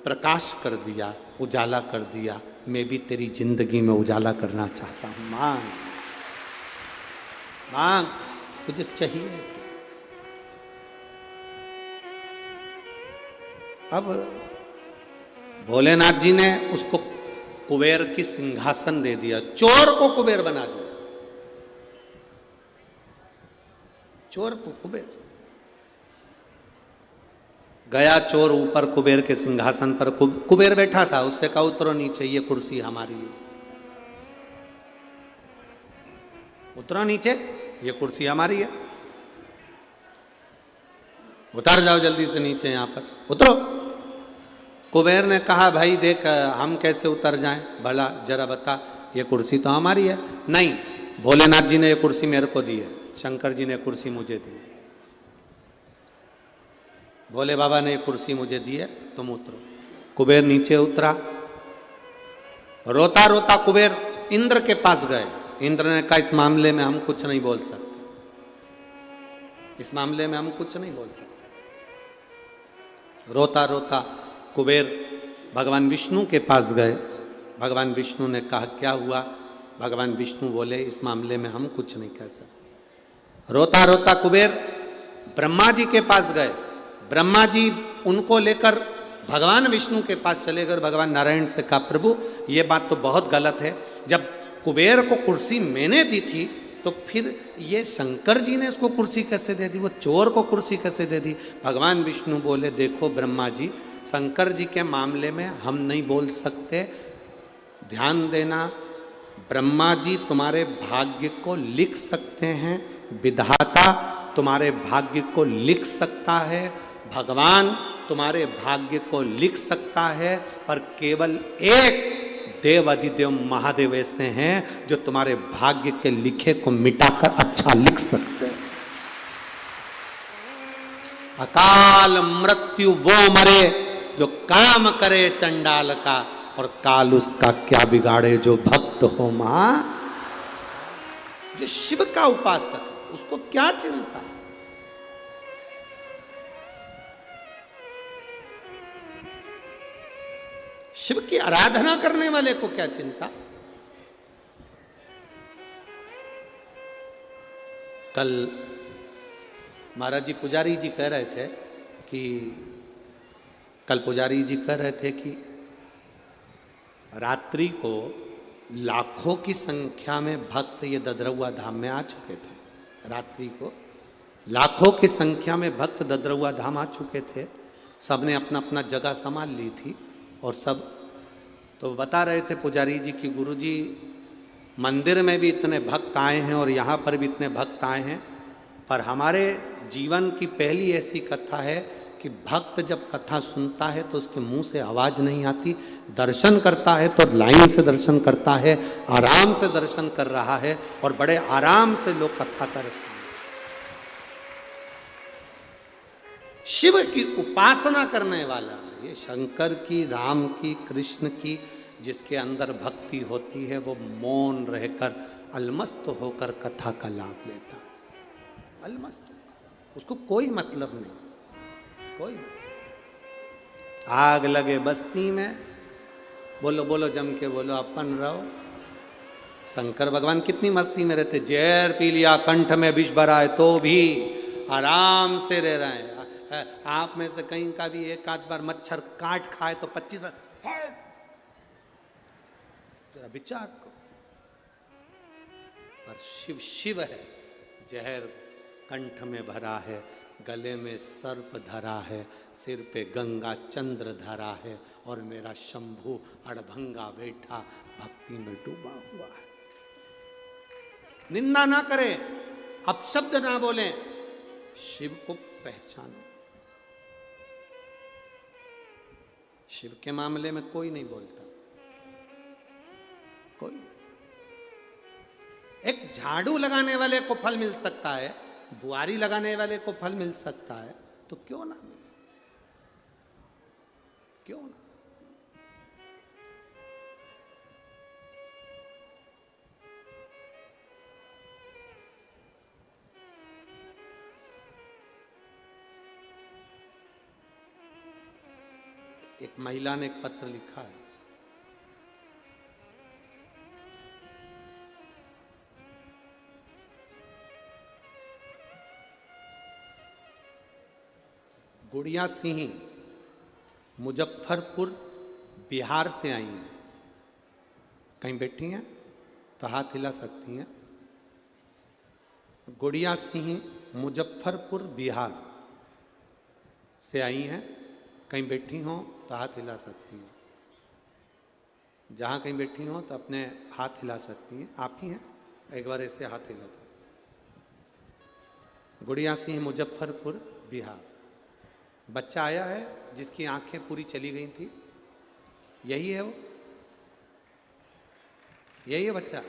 Speaker 1: प्रकाश कर दिया, उजाला कर दिया। मैं भी तेरी जिंदगी में उजाला करना चाहता हूं। मांग मांग, तुझे चाहिए। अब भोलेनाथ जी ने उसको कुबेर की सिंहासन दे दिया, चोर को कुबेर बना दिया। चोर को कुबेर। गया चोर ऊपर कुबेर के सिंहासन पर, कुबेर बैठा था। उससे कहा, उतरो नीचे, ये कुर्सी हमारी है। उतरो नीचे, ये कुर्सी हमारी है। उतर जाओ जल्दी से नीचे, यहां पर उतरो। कुबेर ने कहा, भाई देख, हम कैसे उतर जाएं? भला जरा बता, ये कुर्सी तो हमारी है। नहीं, भोलेनाथ जी ने ये कुर्सी मेरे को दी है, शंकर जी ने कुर्सी मुझे दी है। भोले बाबा ने ये कुर्सी मुझे दी है, तुम उतरो। कुबेर नीचे उतरा। रोता रोता कुबेर इंद्र के पास गए। इंद्र ने कहा, इस मामले में हम कुछ नहीं बोल सकते, इस मामले में हम कुछ नहीं बोल सकते। रोता रोता कुबेर भगवान विष्णु के पास गए। भगवान विष्णु ने कहा, क्या हुआ? भगवान विष्णु बोले, इस मामले में हम कुछ नहीं कह सकते। रोता रोता कुबेर ब्रह्मा जी के पास गए। ब्रह्मा जी उनको लेकर भगवान विष्णु के पास चले गए। भगवान नारायण से कहा, प्रभु ये बात तो बहुत गलत है, जब कुबेर को कुर्सी मैंने दी थी तो फिर ये शंकर जी ने इसको कुर्सी कैसे दे दी? वो चोर को कुर्सी कैसे दे दी? भगवान विष्णु बोले, देखो ब्रह्मा जी, शंकर जी के मामले में हम नहीं बोल सकते, ध्यान देना। ब्रह्मा जी तुम्हारे भाग्य को लिख सकते हैं, विधाता तुम्हारे भाग्य को लिख सकता है, भगवान तुम्हारे भाग्य को लिख सकता है, पर केवल एक देव अधिदेव महादेव ऐसे हैं जो तुम्हारे भाग्य के लिखे को मिटाकर अच्छा लिख सकते हैं। अकाल मृत्यु वो मरे जो काम करे चंडाल का, और काल उसका क्या बिगाड़े जो भक्त हो मां। जो शिव का उपासक, उसको क्या चिंता? शिव की आराधना करने वाले को क्या चिंता? कल महाराज जी पुजारी जी कह रहे थे कि रात्रि को लाखों की संख्या में भक्त ये ददरौआ धाम में आ चुके थे। रात्रि को लाखों की संख्या में भक्त ददरौआ धाम आ चुके थे। सबने अपना अपना जगह संभाल ली थी और सब तो बता रहे थे पुजारी जी कि गुरुजी मंदिर में भी इतने भक्त आए हैं और यहाँ पर भी इतने भक्त आए हैं, पर हमारे जीवन की पहली ऐसी कथा है कि भक्त जब कथा सुनता है तो उसके मुंह से आवाज़ नहीं आती, दर्शन करता है तो लाइन से दर्शन करता है, आराम से दर्शन कर रहा है और बड़े आराम से लोग कथा कर रहे हैं। शिव की उपासना करने वाला, ये शंकर की, राम की, कृष्ण की जिसके अंदर भक्ति होती है वो मौन रहकर अलमस्त होकर कथा का लाभ लेता। अलमस्त, उसको कोई मतलब नहीं, कोई। आग लगे बस्ती में, बोलो बोलो जम के बोलो, अपन रहो। शंकर भगवान कितनी मस्ती में रहते, जहर पी लिया, कंठ में विष भरा है तो भी आराम से रह रहे हैं। आप में से कहीं का भी एक आध बार मच्छर काट खाए तो 25 बार जरा विचार करो। पर शिव शिव है, जहर कंठ में भरा है, गले में सर्प धरा है, सिर पे गंगा चंद्र धरा है और मेरा शंभु अड़भंगा बैठा भक्ति में डूबा हुआ है। निंदा ना करें, अपशब्द ना बोलें, शिव को पहचानो। शिव के मामले में कोई नहीं बोलता, कोई। एक झाड़ू लगाने वाले को फल मिल सकता है, बुआरी लगाने वाले को फल मिल सकता है, तो क्यों ना मिले, क्यों ना। एक महिला ने एक पत्र लिखा है, गुड़िया सिंह मुजफ्फरपुर बिहार से आई हैं। कहीं बैठी हैं तो हाथ हिला सकती हैं। गुड़िया सिंह मुजफ्फरपुर बिहार से आई हैं, कहीं बैठी हों तो हाथ हिला सकती हैं। जहाँ कहीं बैठी हों तो अपने हाथ हिला सकती हैं। आप ही हैं, एक बार ऐसे हाथ हिला दो। गुड़िया सिंह मुजफ्फरपुर बिहार। बच्चा आया है जिसकी आंखें पूरी चली गई थी, यही है वो, यही है बच्चा।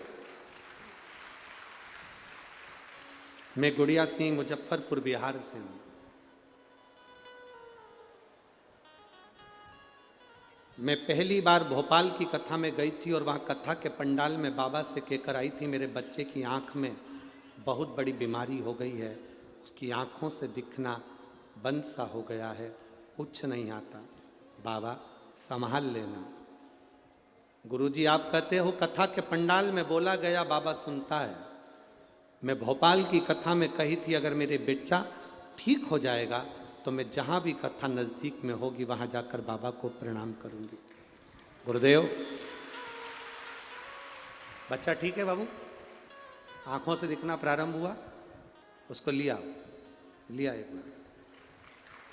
Speaker 1: मैं गुड़िया सिंह मुजफ्फरपुर बिहार से हूं। मैं पहली बार भोपाल की कथा में गई थी और वहां कथा के पंडाल में बाबा से कहकर आई थी, मेरे बच्चे की आंख में बहुत बड़ी बीमारी हो गई है, उसकी आंखों से दिखना बंद सा हो गया है, कुछ नहीं आता, बाबा संभाल लेना। गुरुजी आप कहते हो कथा के पंडाल में बोला गया बाबा सुनता है। मैं भोपाल की कथा में कही थी अगर मेरे बेटा ठीक हो जाएगा तो मैं जहाँ भी कथा नज़दीक में होगी वहाँ जाकर बाबा को प्रणाम करूँगी। गुरुदेव, बच्चा ठीक है बाबू, आँखों से दिखना प्रारंभ हुआ, उसको लिया एक बार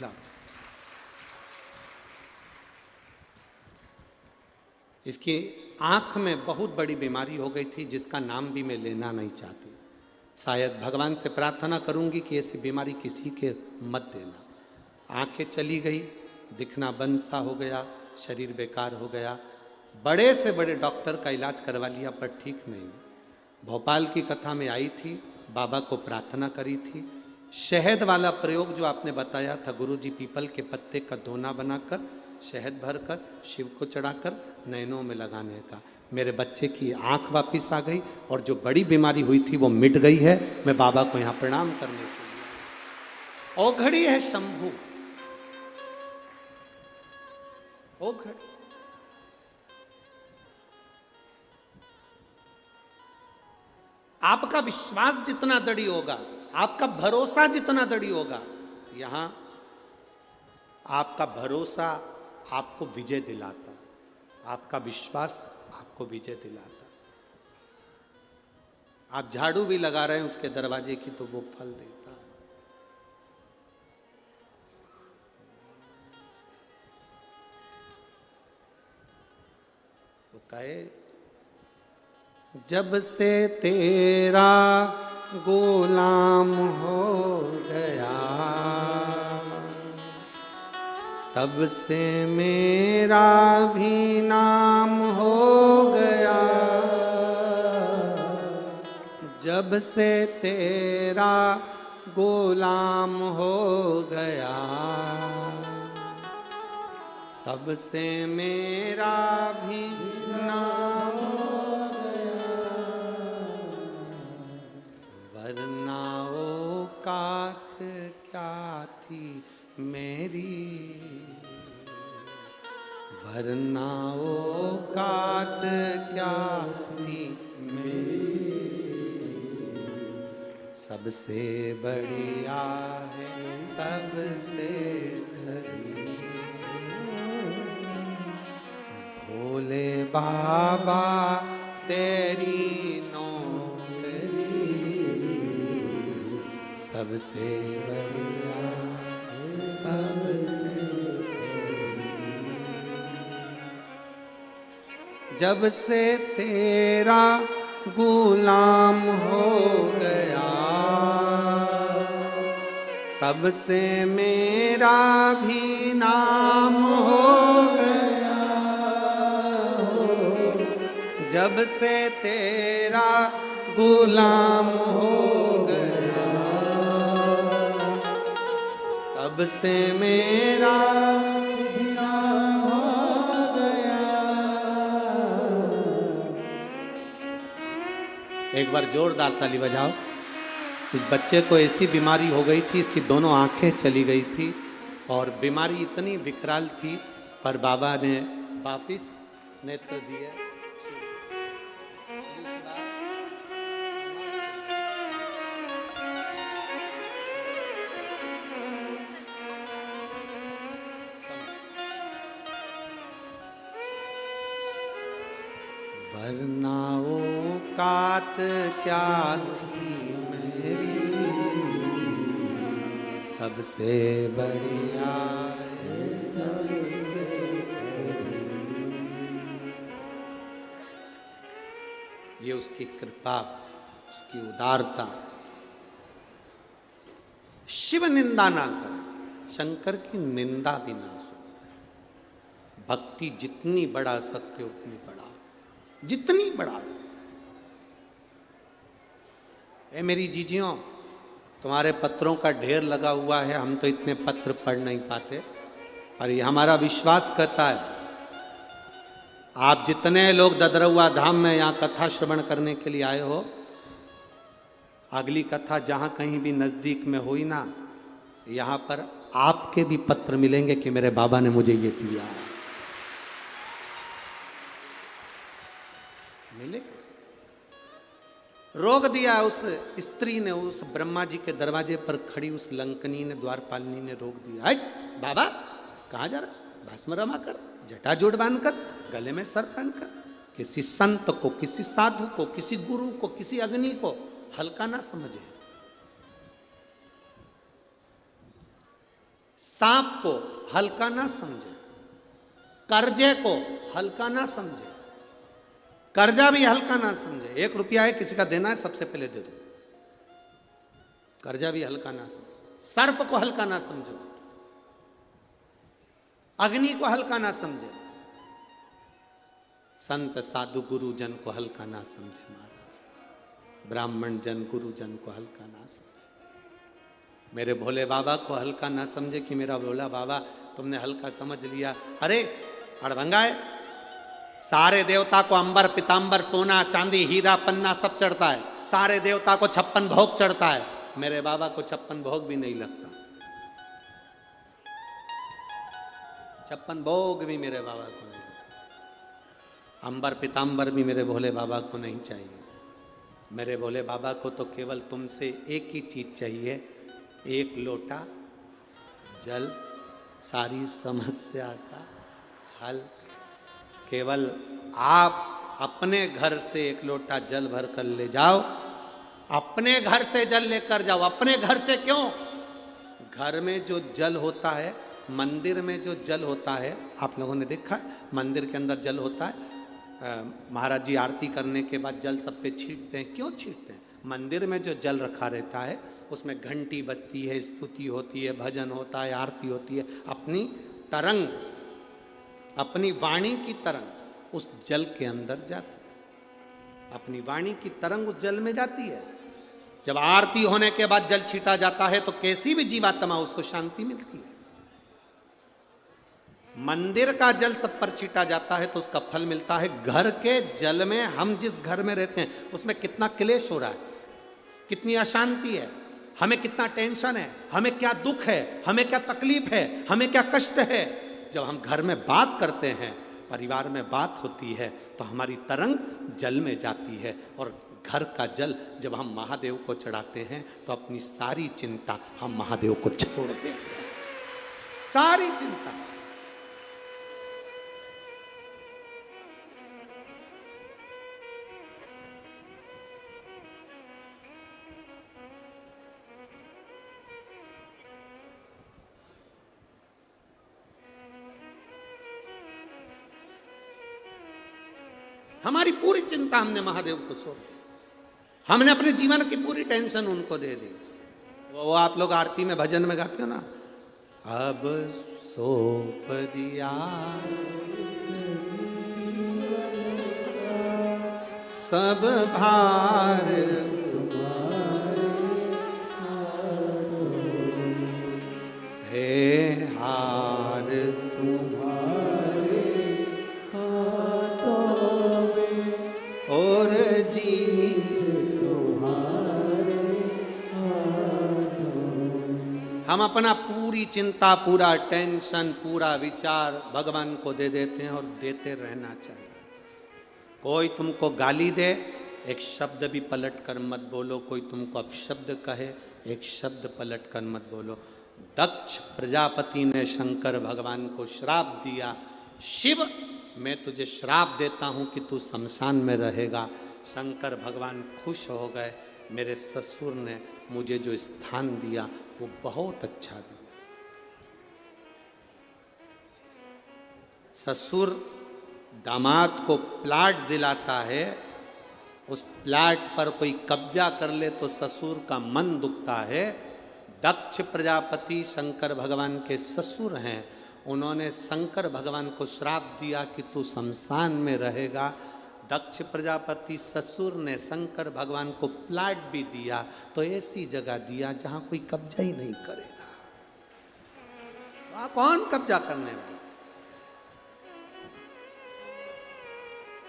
Speaker 1: लाओ। इसकी आँख में बहुत बड़ी बीमारी हो गई थी जिसका नाम भी मैं लेना नहीं चाहती। शायद भगवान से प्रार्थना करूंगी कि ऐसी बीमारी किसी के मत देना। आंखें चली गई, दिखना बंद सा हो गया, शरीर बेकार हो गया, बड़े से बड़े डॉक्टर का इलाज करवा लिया पर ठीक नहीं। भोपाल की कथा में आई थी, बाबा को प्रार्थना करी थी। शहद वाला प्रयोग जो आपने बताया था गुरुजी, पीपल के पत्ते का दोना बनाकर शहद भरकर शिव को चढ़ाकर नैनों में लगाने का, मेरे बच्चे की आंख वापिस आ गई और जो बड़ी बीमारी हुई थी वो मिट गई है। मैं बाबा को यहाँ प्रणाम करने के लिए। औघड़ी है शंभु, औघड़ी। आपका विश्वास जितना दृढ़ होगा, आपका भरोसा जितना दृढ़ होगा, यहां आपका भरोसा आपको विजय दिलाता, आपका विश्वास आपको विजय दिलाता। आप झाड़ू भी लगा रहे हैं उसके दरवाजे की तो वो फल देता है। वो कहे जब से तेरा गुलाम हो गया तब से मेरा भी नाम हो गया। जब से तेरा गुलाम हो गया तब से मेरा भी नाम हो गया। वरना औकात क्या थी मेरी, वरना औकात क्या थी मेरी। सबसे बढ़िया है सबसे खरी भोले बाबा तेरी नौकरी। सबसे बढ़िया सबसे। जब से तेरा गुलाम हो गया तब से मेरा भी नाम हो गया। जब से तेरा गुलाम हो गया तब से मेरा भी नाम हो गया। एक बार जोरदार ताली बजाओ। इस बच्चे को ऐसी बीमारी हो गई थी, इसकी दोनों आंखें चली गई थी और बीमारी इतनी विकराल थी, पर बाबा ने वापिस नेत्र दिए। वरना औकात क्या थी मेरी, सबसे बढ़िया है सबसे। ये उसकी कृपा, उसकी उदारता। शिव निंदा ना करें, शंकर की निंदा भी ना सुने। भक्ति जितनी बढ़ा सकते उतनी बढ़ा, जितनी बढ़ा सकते। ए मेरी जीजियों, तुम्हारे पत्रों का ढेर लगा हुआ है, हम तो इतने पत्र पढ़ नहीं पाते, पर ये हमारा विश्वास करता है आप जितने लोग ददरौआ धाम में यहाँ कथा श्रवण करने के लिए आए हो, अगली कथा जहाँ कहीं भी नज़दीक में हुई ना, यहाँ पर आपके भी पत्र मिलेंगे कि मेरे बाबा ने मुझे ये दिया। मिले रोक दिया उस स्त्री ने, उस ब्रह्मा जी के दरवाजे पर खड़ी उस लंकनी ने, द्वारपालिनी ने रोक दिया। हट बाबा, कहाँ जा रहा? भस्म रमा कर, जटा जोड़ बांधकर, गले में सर पहनकर। किसी संत को, किसी साधु को, किसी गुरु को, किसी अग्नि को हल्का ना समझे। सांप को हल्का ना समझे, कर्जे को हल्का ना समझे, कर्जा भी हल्का ना समझे। 1 रुपया है, किसी का देना है, सबसे पहले दे दो। कर्जा भी हल्का ना समझे, सर्प को हल्का ना समझो, अग्नि को हल्का ना समझे, संत साधु गुरु जन को हल्का ना समझे महाराज, ब्राह्मण जन गुरु जन को हल्का ना समझे, मेरे भोले बाबा को हल्का ना समझे कि मेरा भोला बाबा तुमने हल्का समझ लिया। अरे अड़भंगा है, सारे देवता को अंबर पीतांबर सोना चांदी हीरा पन्ना सब चढ़ता है, सारे देवता को 56 भोग चढ़ता है, मेरे बाबा को 56 भोग भी नहीं लगता। 56 भोग भी मेरे बाबा को नहीं लगता, अंबर पीतांबर भी मेरे भोले बाबा को नहीं चाहिए। मेरे भोले बाबा को तो केवल तुमसे एक ही चीज चाहिए, 1 लोटा जल, सारी समस्या का हल। केवल आप अपने घर से 1 लोटा जल भर कर ले जाओ, अपने घर से जल लेकर जाओ। अपने घर से क्यों? घर में जो जल होता है, मंदिर में जो जल होता है, आप लोगों ने देखा है मंदिर के अंदर जल होता है। महाराज जी आरती करने के बाद जल सब पे छींटते हैं। क्यों छींटते हैं? मंदिर में जो जल रखा रहता है उसमें घंटी बजती है, स्तुति होती है, भजन होता है, आरती होती है। अपनी तरंग, अपनी वाणी की तरंग उस जल के अंदर जाती है। अपनी वाणी की तरंग उस जल में जाती है। जब आरती होने के बाद जल छीटा जाता है तो कैसी भी जीवात्मा उसको शांति मिलती है। मंदिर का जल सब पर छीटा जाता है तो उसका फल मिलता है। घर के जल में, हम जिस घर में रहते हैं उसमें कितना क्लेश हो रहा है, कितनी अशांति है, हमें कितना टेंशन है, हमें क्या दुख है, हमें क्या तकलीफ है, हमें क्या कष्ट है। जब हम घर में बात करते हैं, परिवार में बात होती है तो हमारी तरंग जल में जाती है। और घर का जल जब हम महादेव को चढ़ाते हैं तो अपनी सारी चिंता हम महादेव को छोड़ देते हैं। सारी चिंता। हमारी पूरी चिंता हमने महादेव को सौंप दी। हमने अपने जीवन की पूरी टेंशन उनको दे दी। वो आप लोग आरती में भजन में गाते हो ना, अब सौंप दिया सब भार, हे हार तुम्हारे हाथों में और जी तुम्हारे हाथों में। हम अपना पूरी चिंता, पूरा टेंशन, पूरा विचार भगवान को दे देते हैं और देते रहना चाहिए। कोई तुमको गाली दे, एक शब्द भी पलट कर मत बोलो। कोई तुमको अपशब्द कहे, एक शब्द पलट कर मत बोलो। दक्ष प्रजापति ने शंकर भगवान को श्राप दिया, शिव मैं तुझे श्राप देता हूं कि तू शमशान में रहेगा। शंकर भगवान खुश हो गए, मेरे ससुर ने मुझे जो स्थान दिया वो बहुत अच्छा दिया। ससुर दामाद को प्लाट दिलाता है, उस प्लाट पर कोई कब्जा कर ले तो ससुर का मन दुखता है। दक्ष प्रजापति शंकर भगवान के ससुर हैं, उन्होंने शंकर भगवान को श्राप दिया कि तू शमशान में रहेगा। दक्ष प्रजापति ससुर ने शंकर भगवान को प्लाट भी दिया तो ऐसी जगह दिया जहां कोई कब्जा ही नहीं करेगा। वहां कौन कब्जा करने वाला?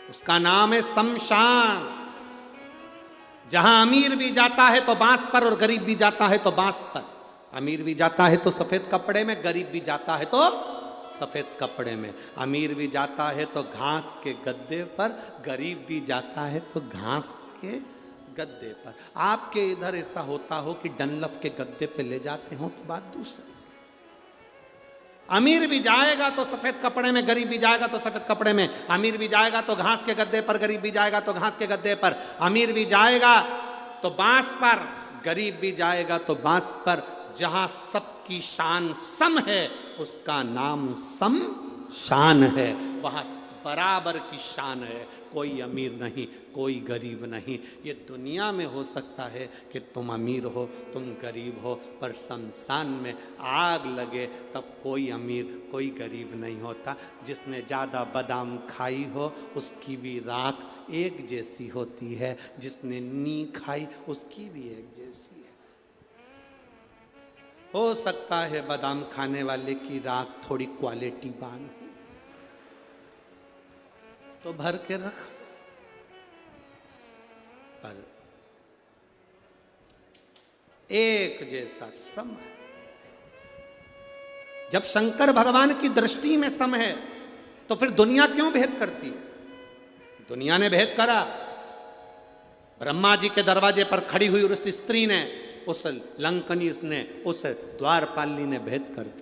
Speaker 1: उसका नाम है शमशान। जहां अमीर भी जाता है तो बांस पर और गरीब भी जाता है तो बांस पर। अमीर भी जाता है तो सफेद कपड़े में, गरीब भी जाता है तो सफेद कपड़े में। अमीर भी जाता है तो घास के गद्दे पर, गरीब भी जाता है तो घास के गद्दे पर। आपके इधर ऐसा होता हो कि डनलप के गद्दे पे ले जाते हो तो बात दूसरी। अमीर भी जाएगा तो सफेद कपड़े में, गरीब भी जाएगा तो सफेद कपड़े में। अमीर भी जाएगा तो घास के गद्दे पर, गरीब भी जाएगा तो घास के गद्दे पर। अमीर भी जाएगा तो बांस पर, गरीब भी जाएगा तो बांस पर। जहां सबकी शान सम है उसका नाम सम शान है। वहां बराबर की शान है। कोई अमीर नहीं, कोई गरीब नहीं। ये दुनिया में हो सकता है कि तुम अमीर हो, तुम गरीब हो, पर शमशान में आग लगे तब कोई अमीर कोई गरीब नहीं होता। जिसने ज़्यादा बादाम खाई हो उसकी भी राख एक जैसी होती है, जिसने नी खाई उसकी भी एक जैसी है। हो सकता है बादाम खाने वाले की राख थोड़ी क्वालिटी बान हो तो भर के रख, पर एक जैसा सम है। जब शंकर भगवान की दृष्टि में सम है तो फिर दुनिया क्यों भेद करती है? दुनिया ने भेद करा। ब्रह्मा जी के दरवाजे पर खड़ी हुई उस स्त्री ने, उस लंकनी ने, उस द्वारपालिनी ने भेद कर दी।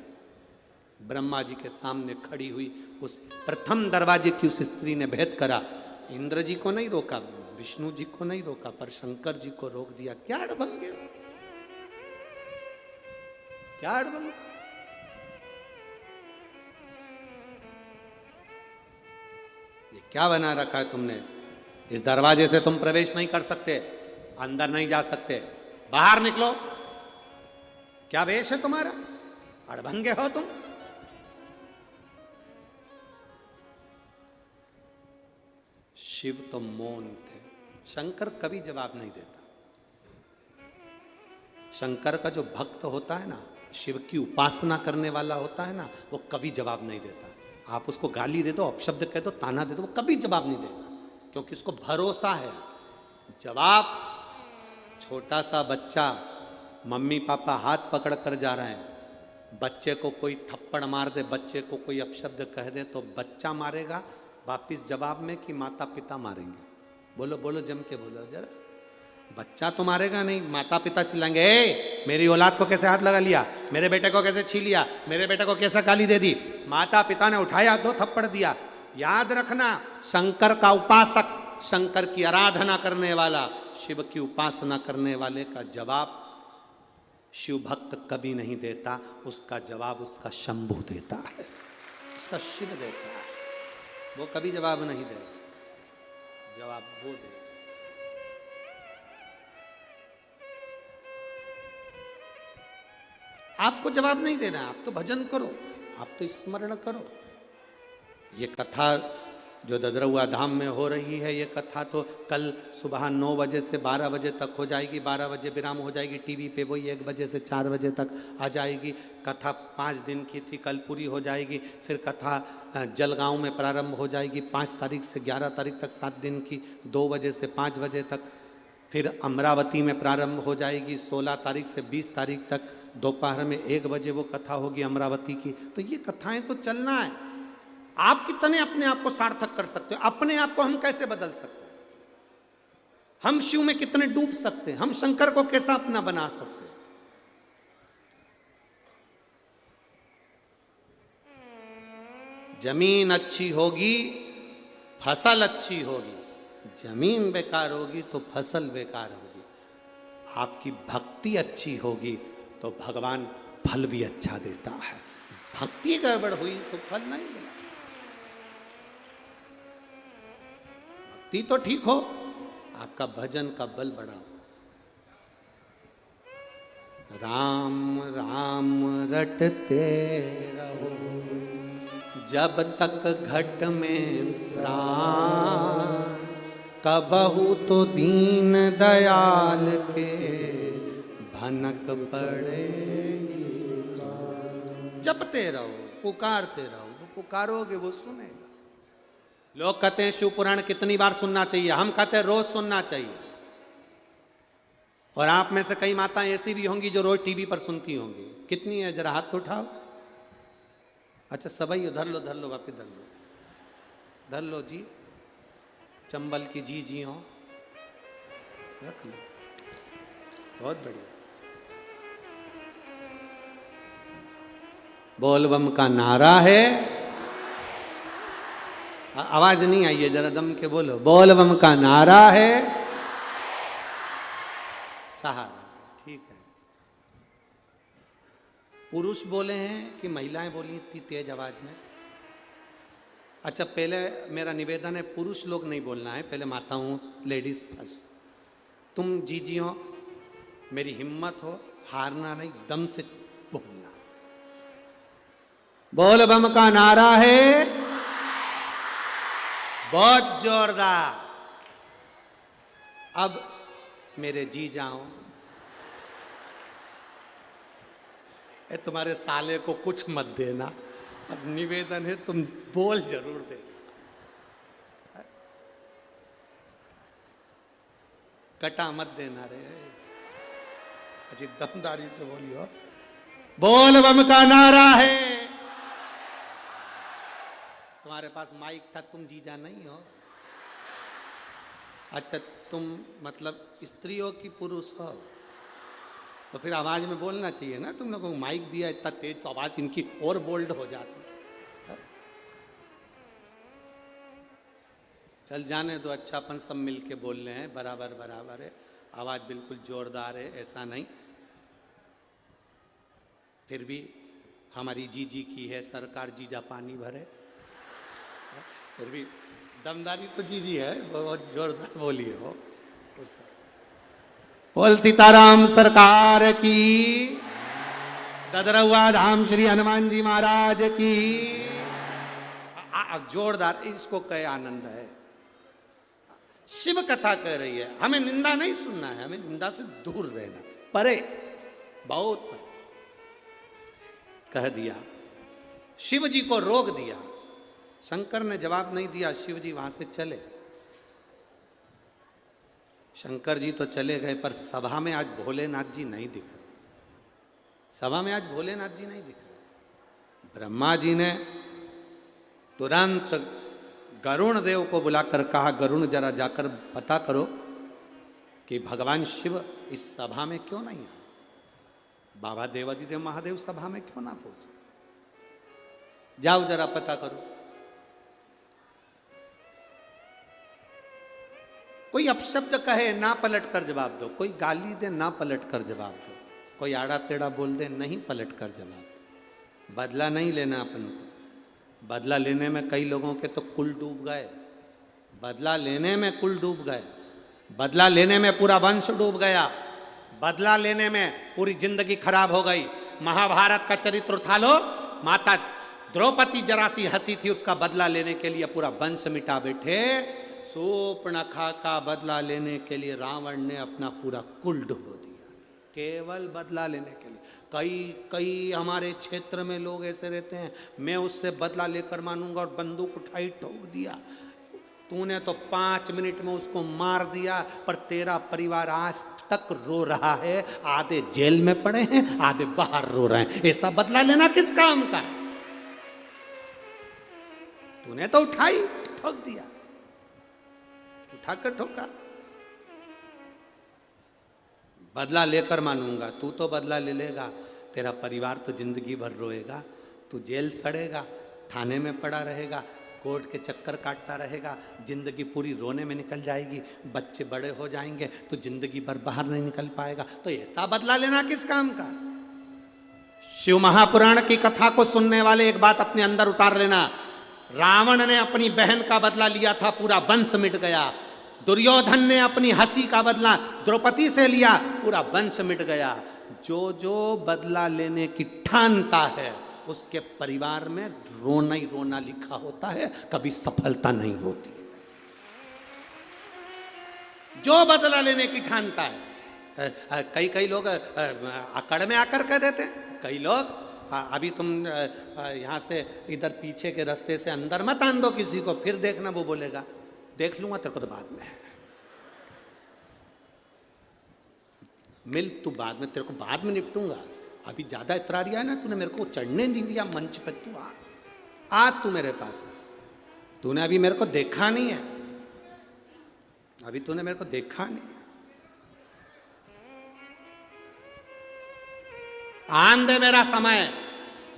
Speaker 1: ब्रह्मा जी के सामने खड़ी हुई उस प्रथम दरवाजे की उस स्त्री ने भेद करा। इंद्र जी को नहीं रोका, विष्णु जी को नहीं रोका पर शंकर जी को रोक दिया। क्या अड़भंगे हो, क्या अड़भंग। ये क्या बना रखा है तुमने? इस दरवाजे से तुम प्रवेश नहीं कर सकते, अंदर नहीं जा सकते, बाहर निकलो। क्या वेश है तुम्हारा? अड़भंगे हो तुम। शिव तो मौन थे, शंकर कभी जवाब नहीं देता। शंकर का जो भक्त होता है ना, शिव की उपासना करने वाला होता है ना, वो कभी जवाब नहीं देता। आप उसको गाली दे दो, अपशब्द कह दो, ताना दे दो, वो कभी जवाब नहीं देगा, क्योंकि उसको भरोसा है। जवाब, छोटा सा बच्चा, मम्मी पापा हाथ पकड़ कर जा रहे हैं, बच्चे को कोई थप्पड़ मार दे, बच्चे को कोई अपशब्द कह दे, तो बच्चा मारेगा वापिस जवाब में कि माता पिता मारेंगे? बोलो बोलो, जम के बोलो जरा। बच्चा तो मारेगा नहीं, माता पिता चिल्लाएंगे, ए मेरी औलाद को कैसे हाथ लगा लिया, मेरे बेटे को कैसे छीन लिया, मेरे बेटे को कैसा गाली दे दी। माता पिता ने उठाया, 2 थप्पड़ दिया। याद रखना, शंकर का उपासक, शंकर की आराधना करने वाला, शिव की उपासना करने वाले का जवाब शिव भक्त कभी नहीं देता, उसका जवाब उसका शंभु देता है, उसका शिव देता है। वो कभी जवाब नहीं देगा, जवाब वो दे। आपको जवाब नहीं देना, आप तो भजन करो, आप तो स्मरण करो। ये कथा जो ददरौआ धाम में हो रही है, ये कथा तो कल सुबह 9 बजे से 12 बजे तक हो जाएगी, 12 बजे विराम हो जाएगी। टीवी पे वही 1 बजे से 4 बजे तक आ जाएगी। कथा 5 दिन की थी, कल पूरी हो जाएगी। फिर कथा जलगांव में प्रारंभ हो जाएगी 5 तारीख से 11 तारीख तक, 7 दिन की, 2 बजे से 5 बजे तक। फिर अमरावती में प्रारंभ हो जाएगी 16 तारीख से 20 तारीख तक, दोपहर में 1 बजे वो कथा होगी अमरावती की। तो ये कथाएं तो चलना है। आप कितने अपने आप को सार्थक कर सकते हो? अपने आप को हम कैसे बदल सकते हैं? हम शिव में कितने डूब सकते हैं? हम शंकर को कैसा अपना बना सकते हैं? जमीन अच्छी होगी, फसल अच्छी होगी। जमीन बेकार होगी तो फसल बेकार होगी। आपकी भक्ति अच्छी होगी तो भगवान फल भी अच्छा देता है। भक्ति गड़बड़ हुई तो फल नहीं मिला। भक्ति तो ठीक हो, आपका भजन का बल बढ़ाओ। राम राम रटते रहो जब तक घट में प्राण, कबहू तो दीन दयाल के भनक पड़ेगी। जपते रहो, पुकारते रहो, वो पुकारोगे वो सुनेगा। लोग कहते हैं शिव पुराण कितनी बार सुनना चाहिए, हम कहते हैं रोज सुनना चाहिए। और आप में से कई माताएं ऐसी भी होंगी जो रोज टीवी पर सुनती होंगी। कितनी है जरा हाथ उठाओ। अच्छा सबई धर लो, धर लो, वापिस धर लो, धर लो जी। चंबल की जी जी हो, रख लो, बहुत बढ़िया। बोल बम का नारा है, आवाज नहीं आई है, जरा दम के बोलो। बोल बम का नारा है, सहारा। ठीक है। पुरुष बोले हैं कि महिलाएं बोली इतनी तेज आवाज में? अच्छा पहले मेरा निवेदन है, पुरुष लोग नहीं बोलना है, पहले माताओं, लेडीज फर्स्ट। तुम जी हो, मेरी हिम्मत हो, हारना नहीं, दम से बोलना। बोल बम का नारा है, बहुत जोरदार। अब मेरे जी जाओ, तुम्हारे साले को कुछ मत देना, अब निवेदन है तुम बोल जरूर देना, कटा मत देना रे। अच्छी दमदारी से बोलियो। बोल बम का नारा है। तुम्हारे पास माइक था, तुम जीजा नहीं हो। अच्छा तुम मतलब स्त्री हो कि पुरुष हो? तो फिर आवाज में बोलना चाहिए ना। तुम लोगों को माइक दिया इतना तेज तो आवाज इनकी और बोल्ड हो जाती। चल जाने दो, अच्छा अपन सब मिल के बोल रहे हैं, बराबर बराबर है, आवाज़ बिल्कुल जोरदार है, ऐसा नहीं। फिर भी हमारी जीजी की है सरकार, जीजा पानी भरे, फिर भी दमदारी तो जीजी है, बहुत जोरदार बोली है वो। बोल सीताराम सरकार की, ददरहुआ धाम श्री हनुमान जी महाराज की। जोरदार, इसको कहे आनंद है। शिव कथा कह रही है, हमें निंदा नहीं सुनना है, हमें निंदा से दूर रहना, परे, बहुत परे। कह दिया, शिव जी को रोक दिया, शंकर ने जवाब नहीं दिया, शिव जी वहां से चले। शंकर जी तो चले गए, पर सभा में आज भोलेनाथ जी नहीं दिख रहे। सभा में आज भोलेनाथ जी नहीं दिख रहे। ब्रह्मा जी ने तुरंत गरुण देव को बुलाकर कहा, गरुण जरा जाकर पता करो कि भगवान शिव इस सभा में क्यों नहीं है। बाबा देवादिदेव महादेव सभा में क्यों ना पहुंचे, जाओ जरा पता करो। कोई अपशब्द कहे ना पलट कर जवाब दो, कोई गाली दे ना पलट कर जवाब दो, कोई आड़ा टेढ़ा बोल दे नहीं पलट कर जवाब दो। बदला नहीं लेना अपन को। बदला लेने में कई लोगों के तो कुल डूब गए, बदला लेने में कुल डूब गए, बदला लेने में पूरा वंश डूब गया, बदला लेने में पूरी जिंदगी खराब हो गई। महाभारत का चरित्र उठा लो, माता द्रौपदी जरा सी हंसी थी, उसका बदला लेने के लिए पूरा वंश मिटा बैठे। शूर्पणखा का बदला लेने के लिए रावण ने अपना पूरा कुल डुबो दिया, केवल बदला लेने के लिए। कई हमारे क्षेत्र में लोग ऐसे रहते हैं, मैं उससे बदला लेकर मानूंगा, और बंदूक उठाई ठोक दिया। तूने तो 5 मिनट में उसको मार दिया, पर तेरा परिवार आज तक रो रहा है, आधे जेल में पड़े हैं, आधे बाहर रो रहे हैं। ऐसा बदला लेना किस काम का है? तूने तो उठाई ठोक दिया, उठाकर ठोका। बदला लेकर मानूंगा, तू तो बदला ले लेगा, तेरा परिवार तो जिंदगी भर रोएगा, तू जेल सड़ेगा, थाने में पड़ा रहेगा, कोर्ट के चक्कर काटता रहेगा, जिंदगी पूरी रोने में निकल जाएगी, बच्चे बड़े हो जाएंगे तो जिंदगी भर बाहर नहीं निकल पाएगा। तो ऐसा बदला लेना किस काम का? शिव महापुराण की कथा को सुनने वाले एक बात अपने अंदर उतार लेना, रावण ने अपनी बहन का बदला लिया था, पूरा वंश मिट गया। दुर्योधन ने अपनी हंसी का बदला द्रौपदी से लिया, पूरा वंश मिट गया। जो जो बदला लेने की ठानता है, उसके परिवार में रोना ही रोना लिखा होता है, कभी सफलता नहीं होती। जो बदला लेने की ठानता है, कई लोग अकड़ में आकर कह देते हैं, कई लोग अभी तुम यहाँ से इधर पीछे के रास्ते से अंदर मत आन दो किसी को, फिर देखना वो बोलेगा देख लूंगा तेरे को तो बाद में, मिल तू बाद में, तेरे को बाद में निपटूंगा, अभी ज्यादा इतरारिया है ना, तूने मेरे को चढ़ने नहीं दिया मंच पे, तू आ तू मेरे पास, तूने अभी मेरे को देखा नहीं है, अभी तूने मेरे को देखा नहीं। आन दे मेरा समय,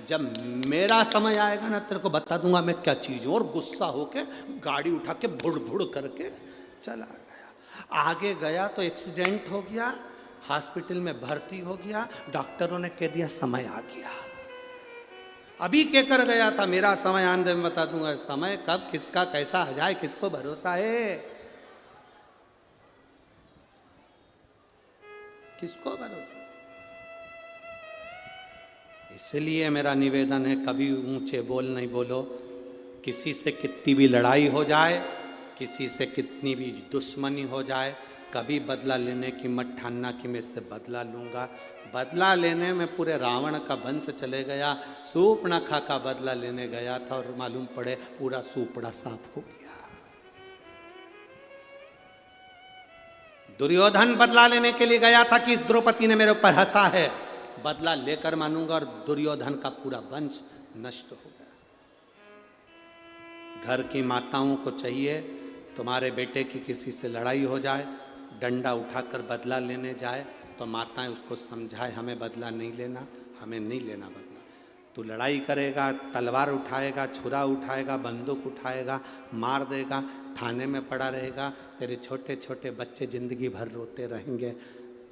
Speaker 1: जब मेरा समय आएगा ना तेरे को बता दूंगा मैं क्या चीज हूं। और गुस्सा होके गाड़ी उठा के भुड़ भुड़ करके चला गया। आगे गया तो एक्सीडेंट हो गया, हॉस्पिटल में भर्ती हो गया, डॉक्टरों ने कह दिया समय आ गया। अभी क्या कर गया था, मेरा समय आन दे, मैं बता दूंगा समय कब किसका कैसा आ जाए, किसको भरोसा है, किसको भरोसा। इसलिए मेरा निवेदन है, कभी ऊंचे बोल नहीं बोलो। किसी से कितनी भी लड़ाई हो जाए, किसी से कितनी भी दुश्मनी हो जाए, कभी बदला लेने की मत ठानना कि मैं इससे बदला लूँगा। बदला लेने में पूरे रावण का वंश चले गया। शूर्पणखा का बदला लेने गया था और मालूम पड़े पूरा सूपड़ा साफ हो गया। दुर्योधन बदला लेने के लिए गया था कि इस द्रौपदी ने मेरे ऊपर हंसा है, बदला लेकर मानूंगा, और दुर्योधन का पूरा वंश नष्ट हो गया। घर की माताओं को चाहिए, तुम्हारे बेटे की किसी से लड़ाई हो जाए, डंडा उठाकर बदला लेने जाए तो माताएं उसको समझाए, हमें बदला नहीं लेना, हमें नहीं लेना बदला। तू लड़ाई करेगा, तलवार उठाएगा, छुरा उठाएगा, बंदूक उठाएगा, मार देगा, थाने में पड़ा रहेगा, तेरे छोटे छोटे बच्चे जिंदगी भर रोते रहेंगे।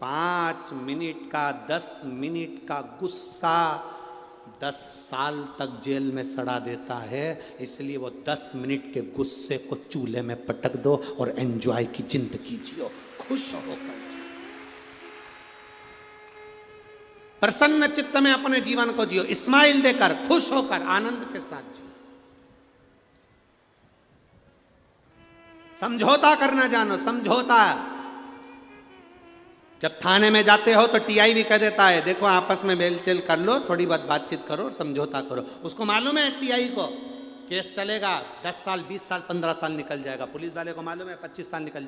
Speaker 1: 5 मिनट का 10 मिनट का गुस्सा 10 साल तक जेल में सड़ा देता है। इसलिए वो 10 मिनट के गुस्से को चूल्हे में पटक दो और एंजॉय की जिंदगी जियो, खुश होकर जियो, प्रसन्न चित्त में अपने जीवन को जियो, स्माइल देकर, खुश होकर, आनंद के साथ जियो। समझौता करना जानो, समझौता। जब थाने में जाते हो तो टीआई भी कह देता है, देखो आपस में मेलचेल कर लो, थोड़ी बहुत बातचीत करो, समझौता करो। उसको मालूम है टीआई को केस चलेगा 10 साल, 20 साल, 15 साल निकल जाएगा। पुलिस वाले को मालूम है 25 साल निकल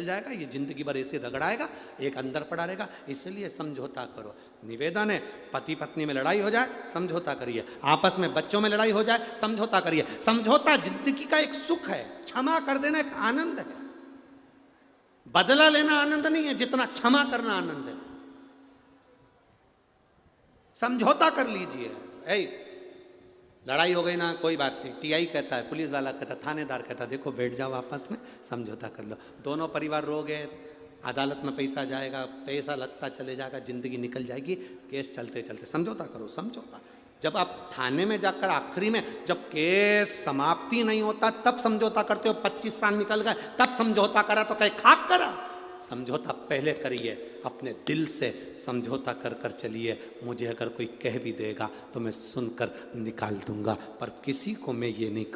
Speaker 1: जाएगा, ये जिंदगी भर ऐसे रगड़ाएगा, एक अंदर पड़ा रहेगा। इसलिए समझौता करो। निवेदन है, पति पत्नी में लड़ाई हो जाए, समझौता करिए। आपस में बच्चों में लड़ाई हो जाए, समझौता करिए। समझौता जिंदगी का एक सुख है, क्षमा कर देना एक आनंद है। बदला लेना आनंद नहीं है जितना क्षमा करना आनंद है। समझौता कर लीजिए। लड़ाई हो गई ना, कोई बात नहीं, टीआई कहता है, पुलिस वाला कहता है, थानेदार कहता है, देखो बैठ जाओ आपस में, समझौता कर लो। दोनों परिवार रो गए, अदालत में पैसा जाएगा, पैसा लगता चले जाएगा, जिंदगी निकल जाएगी, केस चलते चलते। समझौता करो, समझौता। जब आप थाने में जाकर आखिरी में जब केस समाप्ति नहीं होता तब समझौता करते हो। 25 साल निकल गए तब समझौता करा तो कहीं खाक करा। समझौता पहले करिए, अपने दिल से समझौता कर कर चलिए। मुझे अगर कोई कह भी देगा तो मैं सुनकर निकाल दूंगा, पर किसी को मैं ये नहीं